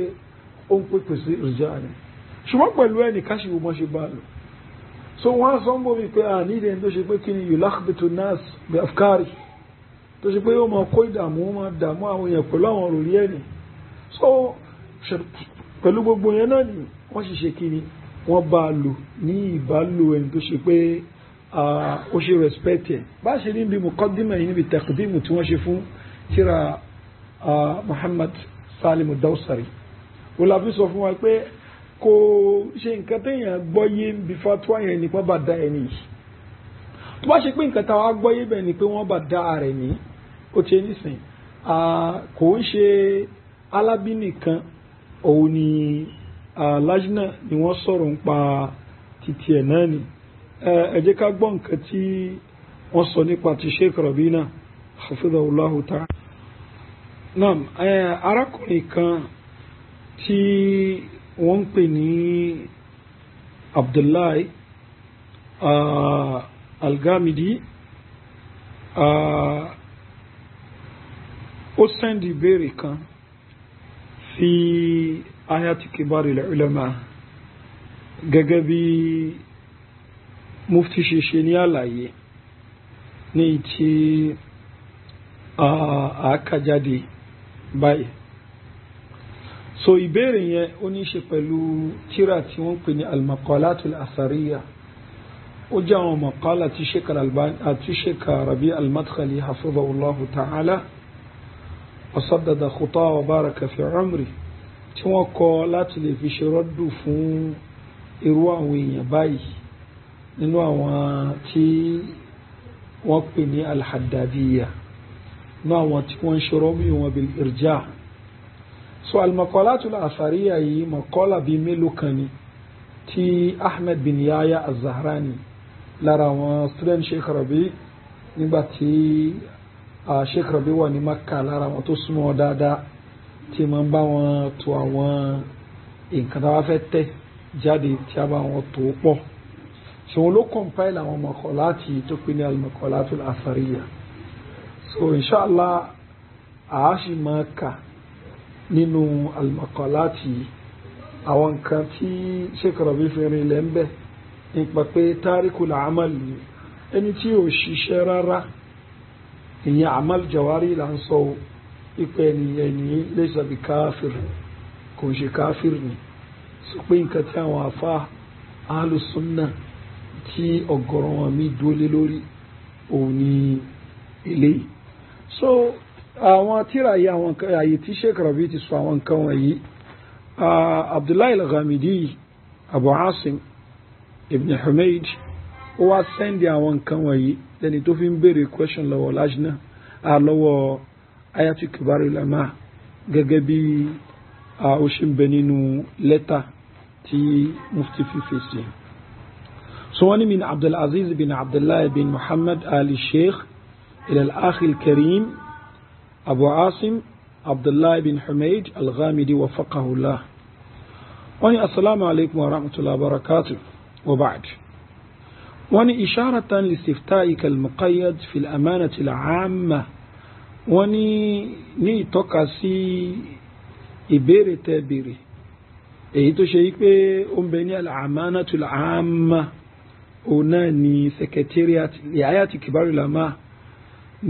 ó ń pèpè sí ìrìjà ni ṣùgbọ́n pẹ̀lú ẹnì káṣíwò mọ́ ṣe bá lò so wọ́n sọ ń bò mí pé nídìí ẹni tó ṣe pé kí ni yulakhbitu nas bi afkari tó ṣe pé yóò máa kó ìdààmú ó máa dààmú àwọn èèyàn pẹ̀lú àwọn òròrí ẹni so pẹ̀lú gbogbo yẹn náà ni wọ́n sì ṣe kí ni wọ́n bá lò ní ìbálò ẹni tó ṣe pé ó ṣe respect ẹ̀ bá ṣe níbi muqaddima yìí níbi taqdimu tí wọ́n ṣe fún tíra Muhammad Salim Dawsari ó lábí sọ fún wa pé kò ṣe nǹkan téèyàn gbọ́yé ń bi fatwa yẹn nípa bá dá ẹni yìí tó bá ṣe pé nǹkan táwa gbọ́yé bẹ̀ ni pé wọ́n bá dá rẹ̀ ní ó ṣe nísìn kò ń ṣe Alabi nìkan òun ni lajna ni wọ́n sọ̀rọ̀ ń pa títí ẹ̀ náà ni ẹ jẹ́ ká gbọ́ nǹkan tí wọ́n sọ nípa ti Sheikh Rabina hafidhahullahu ta'ala. Naam, arákùnrin kan tí wọ́n ń pè ní Abdullahi Al-Ghamidi ó sẹ́ndì ìbéèrè kan sí ayati kibari al-ulama gẹ́gẹ́ bí mufti ṣe ní àlàyé ní tí àákàjáde báyìí so ìbéèrè yẹn ó ní ṣe pẹ̀lú tírà tí wọ́n pè ní al-maqalatul asariya ó jẹ́ àwọn maqala tí Sheikh al-Albani àti Sheikh Rabi al-Madkhali hafidhahullahu ta'ala wa saddada khutahu wa baraka fi umri tí wọ́n kọ láti lè fi ṣe rọ́dù fún irú àwọn èèyàn báyìí nínú àwọn tí wọ́n pè ní al-haddadiyya nínú àwọn tí wọ́n ṣe rọ́bì wọn bil irja so al-maqalatul asariya yìí maqala bíi mélòó kan ni tí Ahmed bin Yahya az-Zahrani lára wọn student Sheikh Rabi nígbàtí Sheikh Rabi wà ní Makkah lára wọn tó súnmọ́ dáadáa tí ma ń bá wọn tó àwọn nǹkan tó wá fẹ́ tẹ̀ jáde tí a bá wọn tó pọ̀ ṣe wọn ló compile àwọn maqalati tó pè ní al-maqalatul asariya so inshallah àáṣì máa kà nínú al-maqalati àwọn nǹkan tí Sheikh Rabi fi rin ilẹ̀ ń bẹ̀ nípa pé tarikul amal ni ẹni tí ò ṣiṣẹ́ rárá ìyẹn amal jawari là ń sọ ipe ẹni laysa bi káfir kò ń ṣe káfir ni so pé nǹkan tí àwọn afá ahlus sunnah tí ọ̀gọ̀rọ̀ wọn mi dúólé lórí òun ni eléyìí so àwọn tíra yìí àwọn àyè tí Sheikh Rabi ti sọ àwọn nǹkan wọ̀nyí Abdullahi al-Ghamidi Abu Asim Ibn Humayd ó wá sẹ́ndì àwọn nǹkan wọ̀nyí lẹ́ni tó fi ń béèrè question lọ́wọ́ lajna lọ́wọ́ Ayatul Kibar Ulama gẹ́gẹ́ bí ó ṣe ń bẹ nínú lẹ́tà tí mufti fi fèsì so wọ́n ní min Abdulaziz bin Abdullah bin Muhammad Ali Sheikh ila al-akhi al-karim Abu Asim Abdullah bin Humayd al-Ghamidi wafaqahu Allah wọ́n ní assalamu alaikum wa rahmatullahi wa barakatuh wa ba'd wọ́n ní isharatan li istiftaika al-muqayyad fi al-amanati al-'amma wọ́n ní ìtọ́ka sí ìbéèrè tẹ́ béèrè èyí tó ṣe wípé ó ń bẹ ní al-amanatu al-'amma òun náà ni secretariat li Ayati Kibar Ulama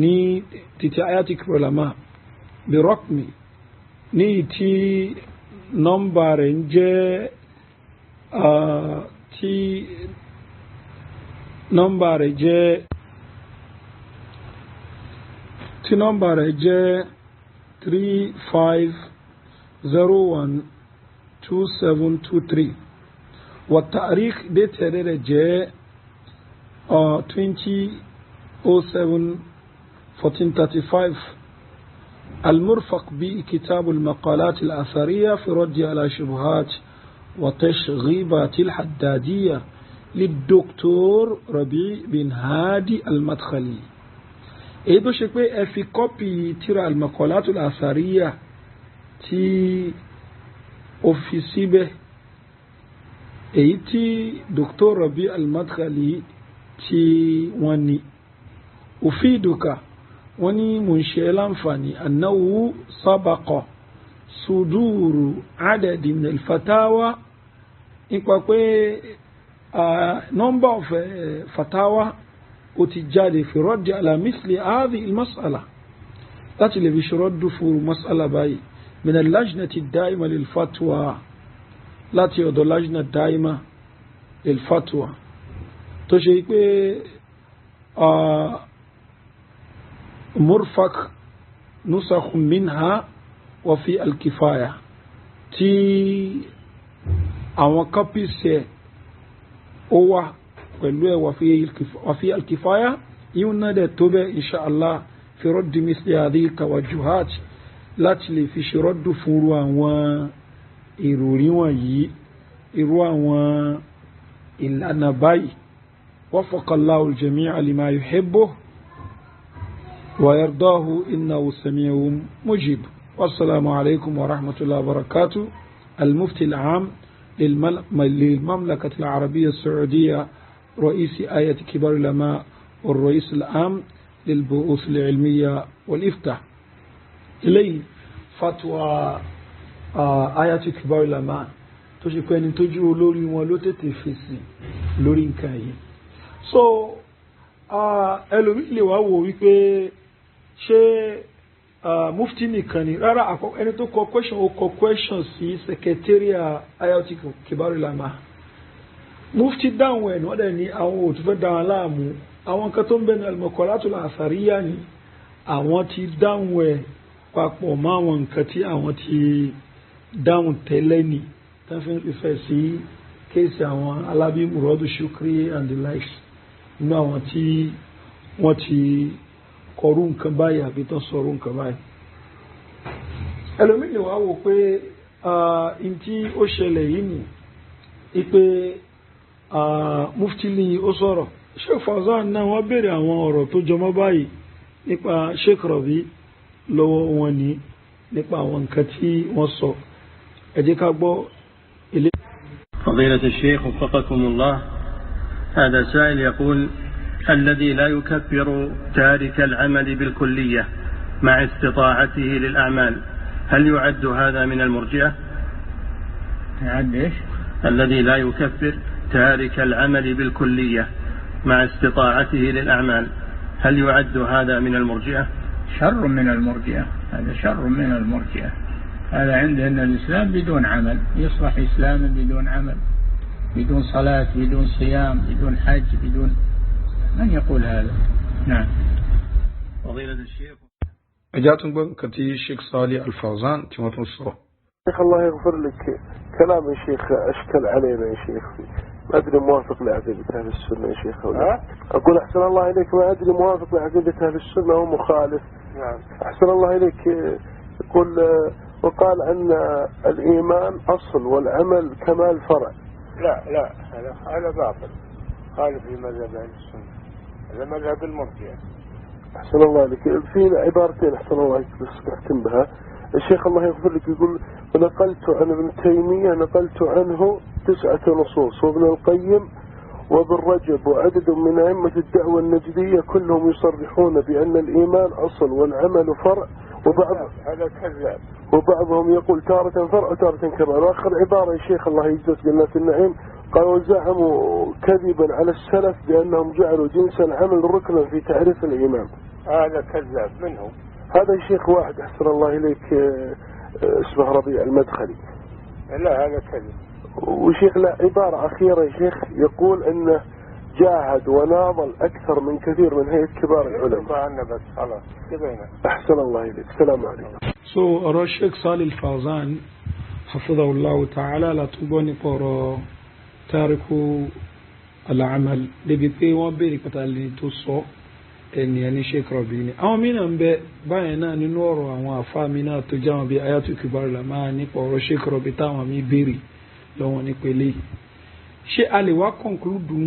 ní títí Ayati Kibar Ulama bí rọ́kmi ní tí nọ́mbà rẹ̀ ń jẹ́ tí nọ́mbà rẹ̀ jẹ́ 35012723 wa tarikh date rẹ̀ jẹ́ 20/07/1435 المرفق بكتاب المقالات الأثرية في رد على شبهات وتشغيبات الحدادية للدكتور ربيع بن هادي المدخلي èyí tó ṣe pé ẹ fi kọ́pì tírà al-maqalatul asariya tí ó fi síbẹ̀ èyí tí Dr. Rabi' al-Madkhali tí wọ́n ní ufiduka wọ́n ní mò ń ṣe láǹfààní annahu sabaqa suduru adadi min al-fatawa nípa pé number of fatawa ó ti jáde fi raddi ala misli hadhihi al-mas'ala láti lè fi ṣe raddu fún mas'ala báyìí min al-lajnati ad-da'ima lil-fatwa láti ọ̀dọ̀ lajna ad-da'ima lil-fatwa tó ṣe pé مرفق نسخ منها وفي الكفاية tí àwọn copies ó wà pẹ̀lú ẹ̀ وفي الكفاية yíò náà dẹ̀ tó bẹ́ inṣáàlá fi رد مثل هذه التوجهات láti lè fi ṣe rọ́dù fúnrú àwọn ìròrí wọ̀nyí irú àwọn ìlànà báyìí وفق الله الجميع لما يحبه ويرضاه إنه سميع مجيب والسلام عليكم ورحمة الله وبركاته المفتي العام للمملكة العربية السعودية رئيس آية كبار العلماء والرئيس العام للبعوث العلمية والإفتاء إليه فتوى آية كبار العلماء تشكوين تجو لوري ولوتة تفسي لوري كاي so ẹlòmí lè wá wò wípé ṣé mufti nìkan ni rárá ẹni tó kọ question ó kọ question sí secretariat ayatollah kibarul ulama mufti dáhùn ẹ̀ ní wọ́n dẹ̀ ní àwọn òtún fẹ́ dáhùn aláàmú àwọn kan tó ń bẹ̀rẹ̀ al-maqalatul asariyya ni àwọn ti dáhùn ẹ̀ papọ̀ mọ́ àwọn nǹkan tí àwọn ti dáhùn tẹ́lẹ̀ ni tán fi ń fẹ́ sí kéèsì àwọn alábí muradu shukri and the likes nínú àwọn tí wọ́n ti kọrú nǹkan báyìí àbí tán sọrú nǹkan báyìí ẹlòmíì lè wá wò pé in tí ó ṣẹlẹ̀ yìí ni ipe mufti li ó sọ̀rọ̀ Sheikh Fawzan náà wọ́n béèrè àwọn ọ̀rọ̀ tó jọmọ́ báyìí nípa Sheikh Rabi lọ́wọ́ wọn ní nípa àwọn nǹkan tí wọ́n sọ ẹ jẹ́ ká gbọ́ ilé. فضيلة الشيخ وفقكم الله هذا سائل يقول الذي لا يكفر تارك العمل بالكلية مع استطاعته للأعمال هل يعد هذا من المرجئة؟ يعد إيش؟ الذي لا يكفر تارك العمل بالكلية مع استطاعته للأعمال هل يعد هذا من المرجئة؟ شر من المرجئة، هذا شر من المرجئة. هذا عندنا الإسلام بدون عمل، يصبح إسلاما بدون عمل، بدون صلاة، بدون صيام، بدون حج، بدون من يقول هذا؟ نعم. فضيلة الشيخ أجاتم بكتي الشيخ صالح الفوزان تموتون الصلاة. شيخ الله يغفر لك، كلام الشيخ أشكل علينا يا شيخ، ما أدري موافق لعقيدة أهل السنة يا شيخ ولا؟ أقول أحسن الله إليك، ما أدري موافق لعقيدة أهل السنة أو مخالف. نعم. أحسن الله إليك، يقول وقال أن الإيمان أصل والعمل كمال فرع. لا هذا باطل، خالف لمذهب أهل السنة، هذا مذهب المرجئة. أحسن الله عليك. في عبارتين أحسن الله عليك بس أختم بها. الشيخ الله يغفر لك يقول ونقلت عن ابن تيمية نقلت عنه 9 نصوص، وابن القيم وابن رجب وعدد من أئمة الدعوة النجدية كلهم يصرحون بأن الإيمان أصل والعمل فرع، هذا كذاب، وبعضهم يقول تارة فرع وتارة كمال. وآخر عبارة يا شيخ الله يجزاك جنات النعيم، قالوا زعموا كذبا على السلف بأنهم جعلوا جنس العمل ركنا في تعريف الإيمان. هذا كذاب منهم. هذا الشيخ واحد أحسن الله إليك اسمه ربيع المدخلي. لا هذا كذب. وشيخ لا عبارة أخيرة يا شيخ، يقول إنه جاهد وناضل أكثر من كثير من هيئة كبار العلماء. بس خلاص كبينا. أحسن الله إليك، السلام عليكم. أرى الشيخ صالح الفوزان حفظه الله تعالى لا تبوني قرى تاركوا العمل لبيبي وبيرك تالي توصو ẹni ẹni Sheikh Rabi ni àwọn mìíràn ń bẹ báyìí náà nínú ọ̀rọ̀ àwọn àfáà mi náà tó jáwọn bíi Ayatul Kibarul Ulama nípa ọ̀rọ̀ Sheikh Rabi táwọn mi béèrè lọ́wọ́ nípa eléyìí. ṣé a lè wá kọ̀ǹkúrúdù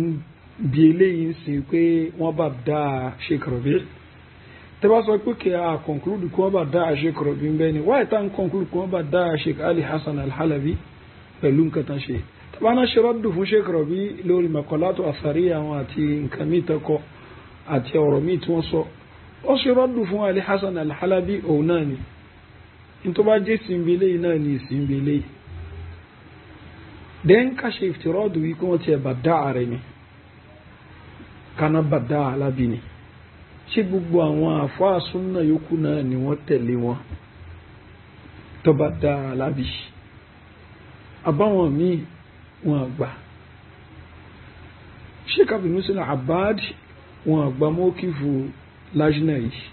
bí eléyìí ń sìn pé wọ́n bá dá Sheikh Rabi? tẹ́ bá sọ pé kí a kọ̀ǹkúrúdù kí wọ́n bá dá Sheikh Rabi ń bẹ́ ni wáyé tá ń kọ̀ǹkúrúdù kí wọ́n bá dá Sheikh Ali Hasan al-Halabi pẹ̀lú nǹkan tán ṣe. tẹ́ bá náà ṣe rọ́dù fún Sheikh Rabi lórí maqalatu asariya àwọn àti nǹkan mìíràn àti ọ̀rọ̀ míì tí wọ́n sọ ó ṣe rọ́dù fún Ali Hasan al-Halabi òun náà ni nítorí bá jẹ́ ìsìnbílẹ̀ yìí náà ni ìsìnbílẹ̀ yìí dẹ́n ká ṣe ìfìtìrọ́dù yìí kí wọ́n ti ẹ̀ bà dá ààrẹ ni kaná bà dá Halabi ni ṣé gbogbo àwọn àfáà súnnà yòókù náà ni wọ́n tẹ̀lé wọn tó bà dá Halabi àbáwọn míì wọn àgbà Sheikh Abdul Muhsin Abbad wọn àgbà mọ́kífù lájínà yìí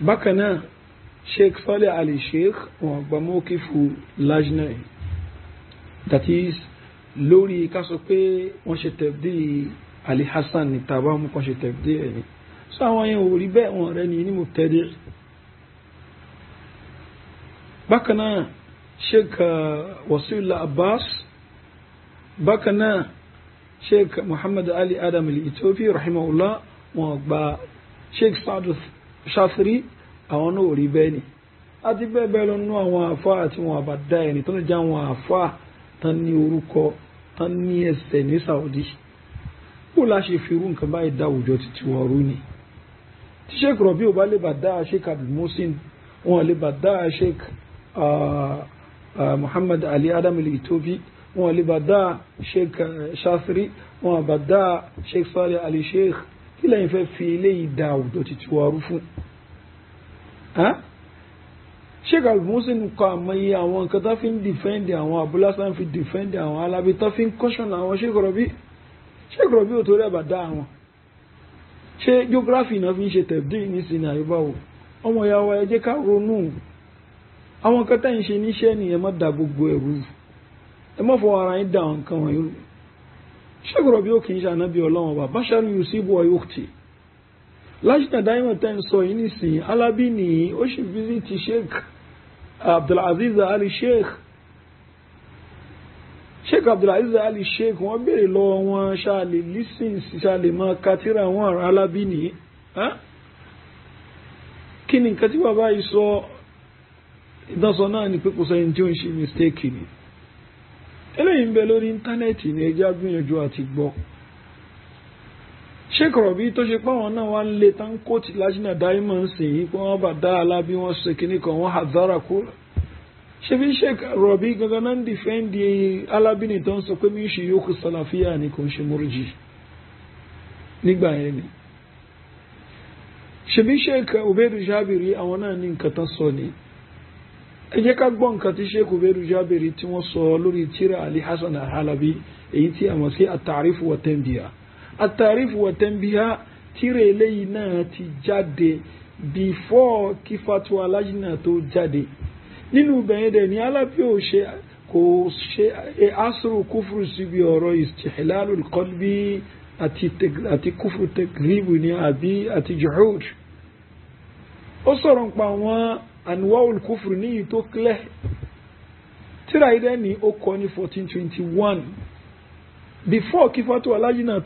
bákan náà Sheikh Saleh Ali Sheikh wọn àgbà mọ́kífù lájínà yìí, that is lórí ká sọ pé wọ́n ṣe tẹ̀bdí Ali Hasan ní tàbá mú kan ṣe tẹ̀bdí ẹ̀yìn sọ àwọn yẹn ò rí bẹ́ẹ̀ wọn rẹ̀ ní mubtadi. bákan náà Sheikh Wasiullah Abbas, bákan náà Sheikh Muhammad Ali Adam al-Ethiopi rahimahullah wọn gba Sheikh Saad Shafiri àwọn náà rí bẹ́ẹ̀ ni àti bẹ́ẹ̀ bẹ́ẹ̀ lọ́nà àwọn àfá àti wọn àbádá ẹni tó ń jẹ́ àwọn àfá tán ní orúkọ tán ní ẹsẹ̀ ní Saudi kó láṣẹ fi irú nǹkan báyìí dá àwùjọ títí wọn rú ni. tí Sheikh Rabi ò bá lè bá dá Sheikh Abdul Muhsin, wọn lè bá dá Sheikh Muhammad Ali Adam al-Ethiopi, wọn lè bá dá Sheikh Shafiri, wọn bá dá Sheikh Saleh Ali Sheikh. kí lẹ́yìn fẹ́ fi eléyìí dá àwùjọ títí wọn rú fún? Sheikh Al-Muhsin kọ àmọye àwọn nǹkan tó fi ń defend àwọn Abu Hasan fi defend àwọn Alabi tó fi ń caution àwọn Sheikh Rabi ò tó rẹ̀ bà dá àwọn ṣe geography náà fi ń ṣe tẹ̀bdí nísìnyí àyíbáwò ọmọ ìyàwó ẹ jẹ́ ká ronú àwọn nǹkan tẹ́ ń ṣe níṣẹ́ ni ẹ má da gbogbo ẹ̀rú ẹ má fọ ara yín dá àwọn nǹkan wọ̀nyí Sheikh Rabi ó kì í ṣe ànábì Ọlọ́run ọba basharu yusibu wa yukhti Lajna Daima tẹ́ ń sọ yìí nísìnyí Alabi ni ó ṣe visit Sheikh Abdulaziz Ali Sheikh Abdulaziz Ali Sheikh wọ́n béèrè lọ́wọ́ wọn ṣáàlè listen ṣáàlè máa katira wọn Alabi ni kí ni nǹkan tí bàbá yìí sọ ìdánsọ náà ni pé kò sẹ́yìn tí ó ń ṣe mistake ni eléyìí ń bẹ lórí íńtánẹ́ẹ̀tì ní ẹjẹ́ agbìyànjú àti gbọ́ Sheikh Rabi tó ṣe pé àwọn náà wá ń lé tán kóòtù Lajna Daima ń sìn yìí pé wọ́n bá dá Alabi wọn ṣe kíní kan wọ́n hazara kó ṣe bí Sheikh Rabi gangan náà ń dìfẹ́ǹdì Alabi ní tó ń sọ pé mi ń ṣe yòókù Salafiyya ni kò ń ṣe murji nígbà yẹn ni ṣe bí Sheikh Ubaidu Jabiri àwọn náà ní nǹkan tán sọ ni ẹ jẹ́ ká gbọ́ nǹkan tí Sheikh Ubaidu Jabiri tí wọ́n sọ lórí tírà Ali Hasan Al-Halabi èyí tí a mọ̀ sí at-Ta'rif wa Tanbiha at-Ta'rif wa Tanbiha tírà eléyìí náà ti jáde before kí fatwa Lajna tó jáde nínú bẹ̀yẹn dẹ̀ ní Alabi kò ṣe asru kúfùrù síbi ọ̀rọ̀ istihlalul qalbi àti kúfùrù takribu ní àbí àti juhud ó sọ̀rọ̀ nípa àwọn anwa'ul kúfùrù ní ìtó clear tírà ìdẹ́ ní ó kọ ní 1421 before kí fatwa Lajna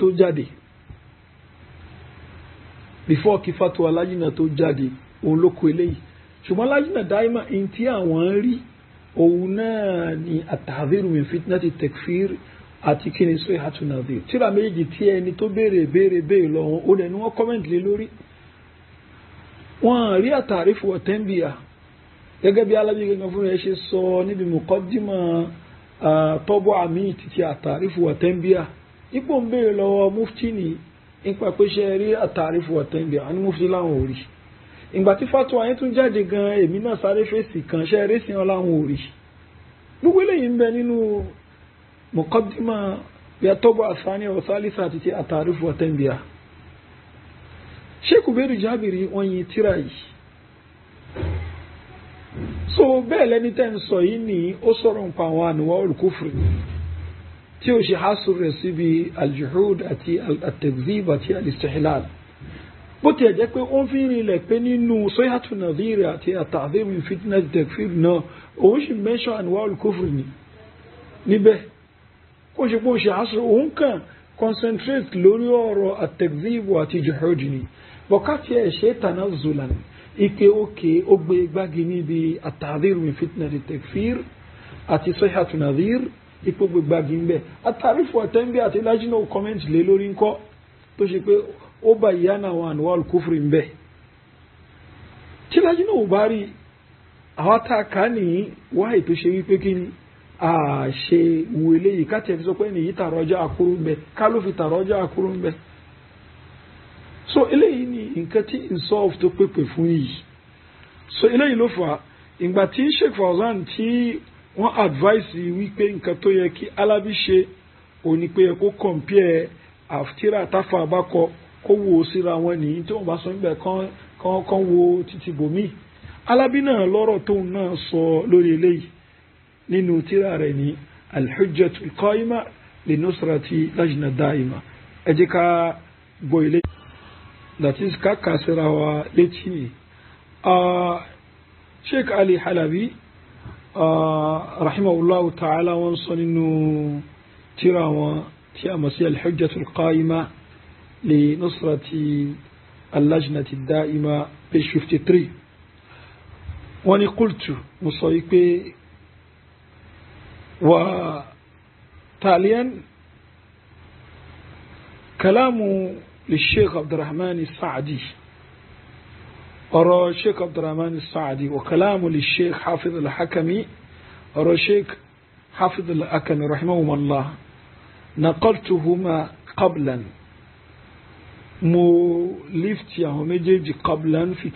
tó jáde òun ló kọ eléyìí ṣùgbọ́n Lajna Daima in tí àwọn rí òun náà ni at-tahdhiru min fitnati takfir àti kíni sayhatu nadhir tírà méjì tí ẹni tó béèrè lọ́wọ́ ó dẹ̀ ni wọ́n comment lé lórí wọ́n rí at-Ta'rif wa Tanbiha gẹ́gẹ́ bí Alabi gẹ́gẹ́ fún ẹ ṣe sọ níbi muqaddima tọ́bọ̀ àmì títí at-Ta'rif wa Tanbiha ipò ń béèrè lọ́wọ́ mufti ni nípa pé ṣe rí at-Ta'rif wa Tanbiha àní mufti láwọn ò rí ìgbà tí fatwa yẹn tún jáde gan èmi náà sáré fèsì kan ṣe eré sí ọláwọn òrì gbogbo eléyìí ń bẹ nínú muqaddima yàtọ̀bọ̀ àsáni ọ̀sálísà àti ti at-Ta'rif wa Tanbiha Sheikh Ubaidu Jabiri wọ́n yin tíra yìí so bẹ́ẹ̀ lẹ́ni tẹ́ ń sọ yìí ni ó sọ̀rọ̀ nípa àwọn anwa'ul kufri tí ó ṣe hasr rẹ̀ síbi al-juhud àti at-takzib àti al-istihlal bó ti ẹ̀jẹ́ pé ó ń fi rinlẹ̀ pé nínú sayhatu nadhir àti at-tahdhir min fitnati takfir náà òun sì mention anwa'ul kufr ni níbẹ̀ kó ṣe pé ó ṣe àṣọ òun kàn concentrate lórí ọ̀rọ̀ at-takzib àti juhud ni bọ̀kátì ẹ̀ ṣe tanazzulan ike òkè ó gbé gbági níbi at-tahdhir min fitnati takfir àti sayhatu nadhir ipò gbé gbági ń bẹ̀ at-Ta'rif wa Tanbiha àti Lajna comment lé lórí ńkọ́ tó ṣe pé ó bá ìyá náà wọn anwa'ul kufri ń bẹ tí Lajna ò bá rí àwọn àtàkà ní wáyé tó ṣe wípé kí ni a ṣe wo eléyìí káti ẹ̀fí sọ pé ní yí tààrọjá àkúrú ń bẹ ká ló fi tààrọjá àkúrú ń bẹ so eléyìí ni nǹkan tí Insaf tó pèpè fún yìí so eléyìí ló fà ìgbà tí Sheikh Fawzan tí wọ́n advice wípé nǹkan tó yẹ kí Alabi ṣe òní pé kó compare àftírà táfà bá kó wo síra wọn nìyí tí wọ́n bá sọ níbẹ̀ kan wo títí bòmí Alabi náà lọ́rọ̀ tóun náà sọ lórí eléyìí nínú tírà rẹ̀ ní al-hujjatul qa'ima li nusrati Lajna Daima ẹ jẹ́ ká gbọ́ ilé that is ká kà síra wa létí ni Sheikh Ali Halabi rahimahullahu ta'ala wọ́n sọ nínú tírà wọn tí a mọ̀ sí al-hujjatul qa'ima لنصرة اللجنة الدائمة page 53 واني قلت مصيبي وتاليا كلام للشيخ عبد الرحمن السعدي أرى الشيخ عبد الرحمن السعدي وكلام للشيخ حافظ الحكمي أرى الشيخ حافظ الحكمي رحمه الله نقلتهما قبلا mo lift àwọn méjèèjì qablan fi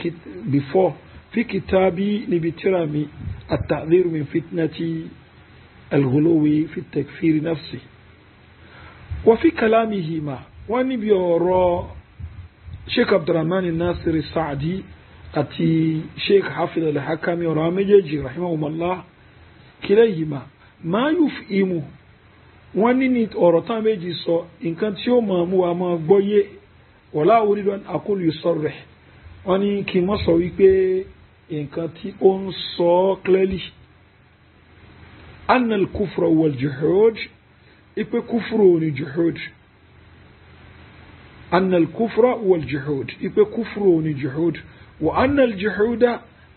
before في كتابي نبترامي التحذير من فتنة الغلو في التكفير نفسه وفي كلامهما ونبيورو شيخ عبد الرحمن الناصر السعدي أتي شيخ حافظ الحكمي ورامجي رحمه الله كليهما ما يفهمه ونني أورطان بيجي سو إن كانت يوم ما بوي ولا أريد أن أقول يصرح وني كما سويك إن كانت أون سو كليلي أن الكفر والجحود إبقى كفر ونجحود أن الكفر والجحود إبقى كفر ونجحود وأن الجحود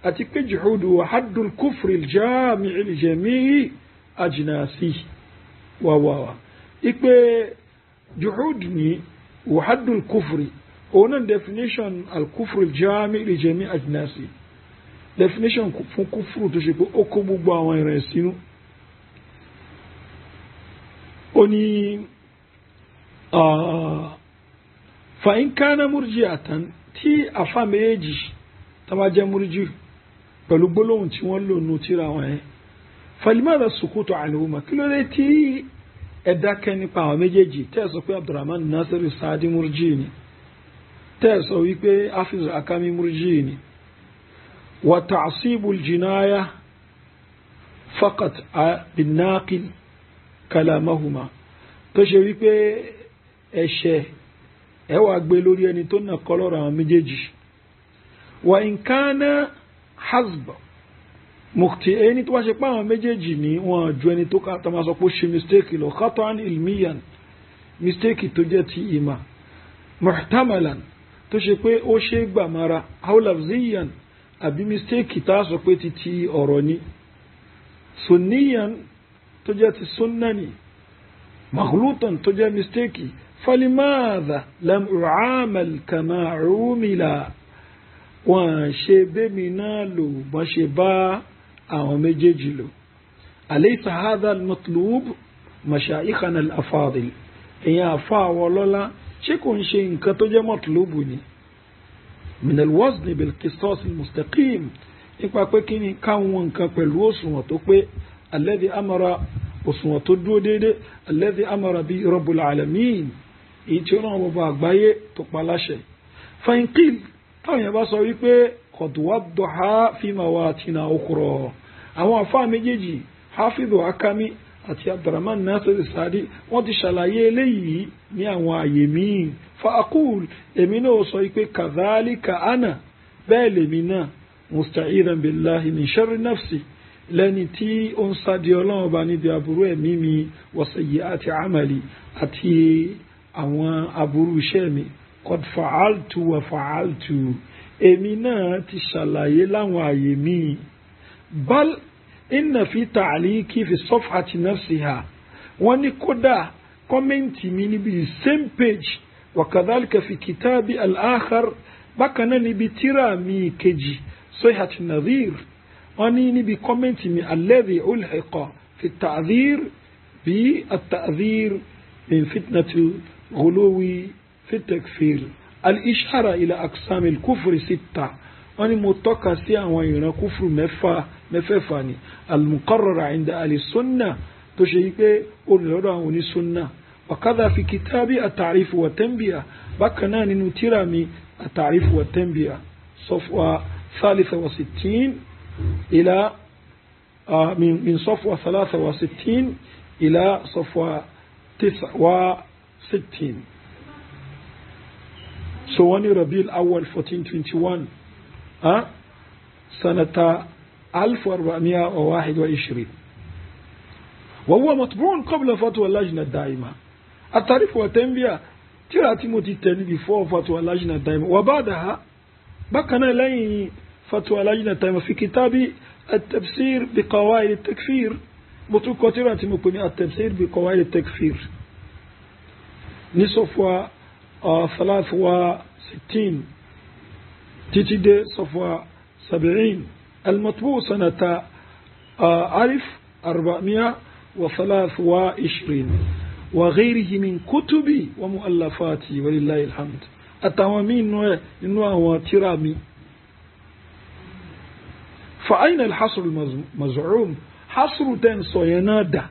أتبقى جحود وحد الكفر الجامع لجميع أجناسه واوا إبقى جحودني وحد الكفر هنا definition الكفر الجامع لجميع أجناسه definition fún kúfùrù tó ṣe pé ó kó gbogbo àwọn ìrìn sínú ó ní fa'in kana murji'atan tí àfá méjì tó bá jẹ́ murji pẹ̀lú gbólóhùn tí wọ́n lò nù tíra wọn ẹ̀ falimada sukutu anhuma kí ló dé tí ẹ dákẹ́ nípa àwọn méjèèjì tẹ́ sọ pé Abdurrahman Nasir Saadi murji ni tẹ́ sọ wípé Hafiz Hakami murji ni وتعصيب الجناية فقط بالناقل كلامهما تشوي بي ẹ̀ṣẹ̀ ẹ wá gbé lórí ẹni tó nà kọlọ́rọ̀ àwọn méjèèjì وإن كان حسب مخطئ ẹni tó wá ṣe pa àwọn méjèèjì ní wọn ju ẹni tó ká máa sọ pé ó ṣe mistake lọ خطأ علميا mistake tó jẹ́ ti ìmà محتملا tó ṣe pé ó ṣe gbàmára أو لفظيا àbí mistake tá sọ pé ti ọ̀rọ̀ ni sunniyan tó jẹ́ ti sunna ni maghlutan tó jẹ́ mistake falimadha lam u'amal kama umila wọ́n ṣe bẹ́mi náà lò bọ́n ṣe bá àwọn méjèèjì lò alaysa hadha al-matlub mashayikhana al-afadil èyàn àfá wọlọ́lá ṣé kò ń ṣe nǹkan tó jẹ́ matlubu ni من الوزن بالقسطاس المستقيم nípa pé kí ni káwọn nǹkan pẹ̀lú òṣùwọ̀n tó pé alladhi amara òṣùwọ̀n tó dúró déédé alladhi amara bí rabbul alamin èyí tí ó rán ọmọ àgbáyé tó pa láṣẹ fàyínkìl táwọn yẹn bá sọ wípé qad waddaha fi mawatina ukhra àwọn àfáà méjèèjì Hafiz Hakami àti Abdurrahman Nasir Saadi wọ́n ti ṣàlàyé eléyìí ní àwọn àyè míì fa aqul èmi náà sọ pé kadhalika ana bẹ́ẹ̀ lèmi náà musta'iran billahi min sharri nafsi lẹ́ni tí ó ń sáde ọlọ́run bá níbi aburú ẹ̀mí mi wa sayyi'ati amali àti àwọn aburú iṣẹ́ mi qad fa'altu wa fa'altu èmi náà ti ṣàlàyé láwọn àyè míì bal inna fi ta'liqi fi safhati nafsiha wọ́n ní kódà kọ́mẹ́ǹtì mi níbi same page wa kadhalika fi kitabi al-akhar bákan náà níbi tírà mi kejì sayhati nadhir wọ́n ní níbi kọ́mẹ́ǹtì mi alladhi ulhiqa fi ta'dhir bi at-ta'dhir min fitnati ghuluwi fi takfir al-ishara ila aqsam al-kufr sitta wọ́n ní mo tọ́ka sí àwọn ìran kúfùrù mẹ́fẹ̀ẹ̀fà ni al-muqarrara inda ahli sunnah tó ṣe yí pé olùlọ́dọ̀ àwọn onísunna wakadha fi kitabi at-ta'rif wa tanbiya bákan náà nínú tírà mi at-ta'rif wa tanbiya safwa 63 ila min safwa 63 ila safwa 69 so wani Rabiul Awwal 1421 سنة 1421 وهو مطبوع قبل فتوى اللجنة الدائمة التعريف والتنبيه ترى متتني before فتوى اللجنة الدائمة وبعدها بكنا لي فتوى اللجنة الدائمة في كتاب التفسير بقواعد التكفير متكترة مكوني التفسير بقواعد التكفير نصف 63 تتدي صفوة 70 المطبوع سنة 1423 وغيره من كتبي ومؤلفاتي ولله الحمد التوامين إنه هو ترامي فأين الحصر المزعوم حصر تنصينادا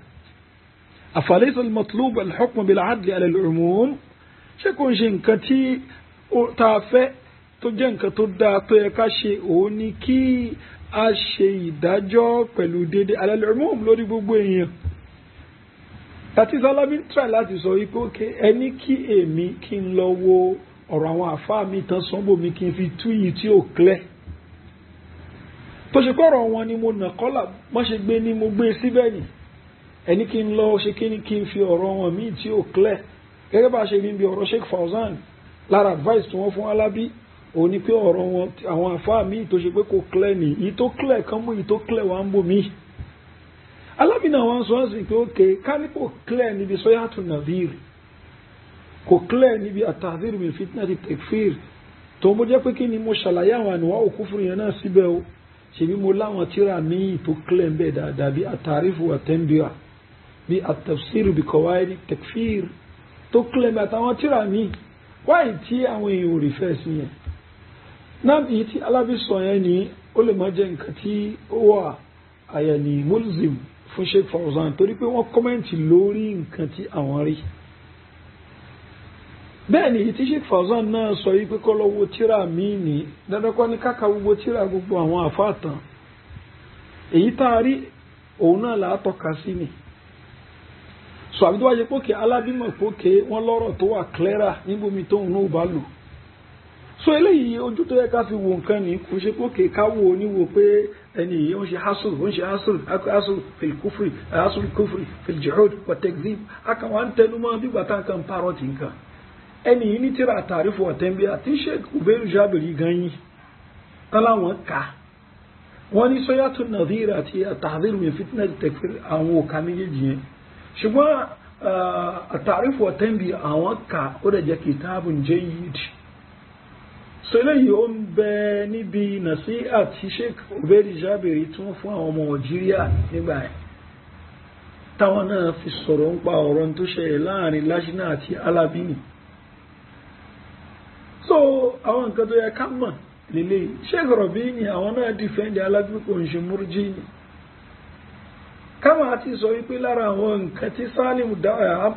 أفليس المطلوب الحكم بالعدل على العموم شكون جنكتي تافه تجنك تدا كاشي أونيكي أشي داجو بلودي على العموم لوري بوبوين tàti sálábí try láti sọ wípé ókè ẹni kí èmi kí n lọ wo ọ̀rọ̀ àwọn àfáà mi tán sọ́nbò mi kí n fi tú yìí tí ó clear tó ṣe pọ̀rọ̀ wọn ni mo nà kọ́là mọ́ ṣe gbé ní mo gbé síbẹ̀ ni ẹni kí n lọ ṣe kí ni kí n fi ọ̀rọ̀ wọn míì tí ó clear gẹ́gẹ́ bá ṣe níbi ọ̀rọ̀ Sheikh Fawzan lára advice tí wọ́n fún Alábí òun ni pé ọ̀rọ̀ wọn àwọn àfáà míì tó ṣe pé kò clear ni yìí tó clear kan mú yìí tó clear wà ń bò míì Alábí náà wọ́n sọ ọ́ sí pé ókè káni kò clear níbi sọ́yàtù nàdír kò clear níbi àtàdír min fitnati takfir tó mo jẹ́ pé kí ni mo ṣàlàyé àwọn àníwá òkúfùrù yẹn náà síbẹ̀ o ṣèbí mo láwọn tíra míì tó clear ń bẹ̀ dáadáa bí àtàrífù àtẹ́ńbíà bí àtafsir bí qawaid takfir tó clear ń bẹ̀ àtàwọn tíra míì wáyé tí àwọn èèyàn ò rí fẹ́ sí yẹn náà bí tí Alábí sọ yẹn ni ó lè má jẹ́ nǹkan tí ó wà àyẹ̀ni mulzim fún Sheikh Fawzan torí pé wọ́n kọ́mẹ́ǹtì lórí nǹkan tí àwọn rí bẹ́ẹ̀ ni tí Sheikh Fawzan náà sọ yí pé kọ́ lọ́wọ́ tíra míì ní dandankọ́ ní káka gbogbo tíra gbogbo àwọn àfáàtàn èyí tá a rí òun náà là á tọ́ka sí ni sọ àbí tó wáyé pókè Alábí mọ̀ pókè wọ́n lọ́rọ̀ tó wà clearer níbomi tóun náà bá lò so eléyìí ojú tó yẹ ká fi wo nǹkan ní kò ṣe pókè ká wo oníwo pé ẹni yìí ó ń ṣe hasr fil kufri hasr kufri fil juhud wa takzib akàwọn ń tẹnu mọ́ bí gbàtà nǹkan parọ́ ti nǹkan ẹni yìí ní tíra àtàrífù àtẹ́ńbíà tí Sheikh Ubairu Jabiri gan yìí táláwọn ká wọ́n ní sọ́yàtù nàdír àti àtàdír min fitnati takfir àwọn òkà méjèèjì yẹn ṣùgbọ́n àtàrífù àtẹ́ńbíà àwọn ká ó dẹ̀ jẹ́ kitabun jayyid so eléyìí ó ń bẹ níbi nàṣíhà tí Sheikh Ubairu Jabiri tí wọ́n fún àwọn ọmọ Algeria nígbà yẹn táwọn náà fi sọ̀rọ̀ ń pa ọ̀rọ̀ tó ṣẹlẹ̀ láàrin Lajna àti Alábí ni so àwọn nǹkan tó yẹ ká mọ̀ lélẹ̀ Sheikh Rabi ni àwọn náà dìfẹ́ndì Alábí kò ń ṣe múrjí ni káwọn àti sọ wípé lára àwọn nǹkan tí Salim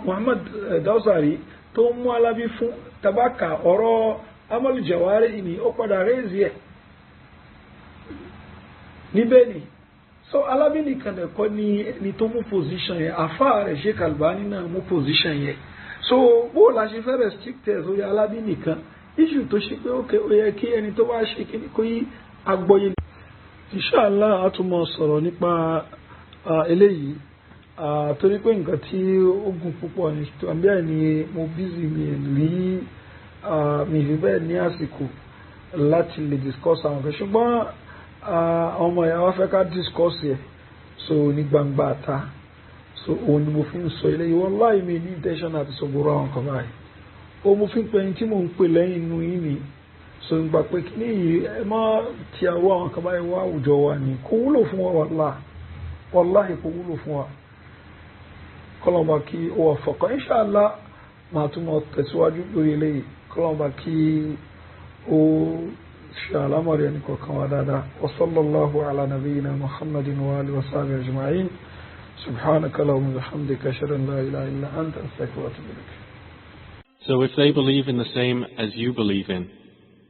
Muhammad Dawsari tó ń mú Alábí fún tabaka ọ̀rọ̀ Amalu Jawari ni ó padà rẹ́ẹ̀zì ẹ̀ níbẹ̀ ni so Alábí nìkan ẹ̀kọ́ ni tó mú position yẹn àfáà rẹ̀ Sheikh Albani náà mú position yẹn so bó la ṣe fẹ́ restricted sórí Alábí nìkan issue tó ṣe pé ókè ó yẹ kí ẹni tó bá ṣe kí kó yí agbọ́yé. Inshallah a tún mọ̀ sọ̀rọ̀ nípa eléyìí torí pé nǹkan tí ó gùn púpọ̀ ní àbí ẹ̀ ni mo busy mi rí bẹ́ẹ̀ ní àsìkò láti lè discuss àwọn ọ̀fẹ́ ṣùgbọ́n àwọn ọmọ ìyá wa fẹ́ ká discuss yẹ so ní gbangba àta so òun ni mo fi ń sọ eléyìí wallahi mi ní intention àti sọ̀gbọ̀rọ̀ àwọn kan báyìí ó mo fi ń pè ní tí mò ń pè lẹ́yìn inú yìí ni so ń gbà pé kí ní yìí ẹ má ti àwọ àwọn kan báyìí wá àwùjọ wa ni kò wúlò fún wa wallahi kò wúlò fún wa kọlọmọ kí ó wà fọkàn inshallah máa tún mọ tẹ̀síwájú lórí eléyìí kọlọmọ kí ó ṣe àlámọ̀rí ẹni kọ̀ọ̀kan wa dáadáa wa sallallahu ala nabiyyina Muhammadin wa alihi wa sahbihi ajma'in subhanaka allahumma wa bihamdika ashhadu an la ilaha illa anta astaghfiruka wa atubu ilaik. So if they believe in the same as you believe in,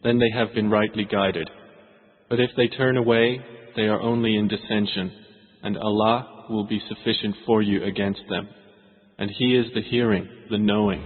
then they have been rightly guided. But if they turn away, they are only in dissension, and Allah will be sufficient for you against them. And He is the hearing, the knowing.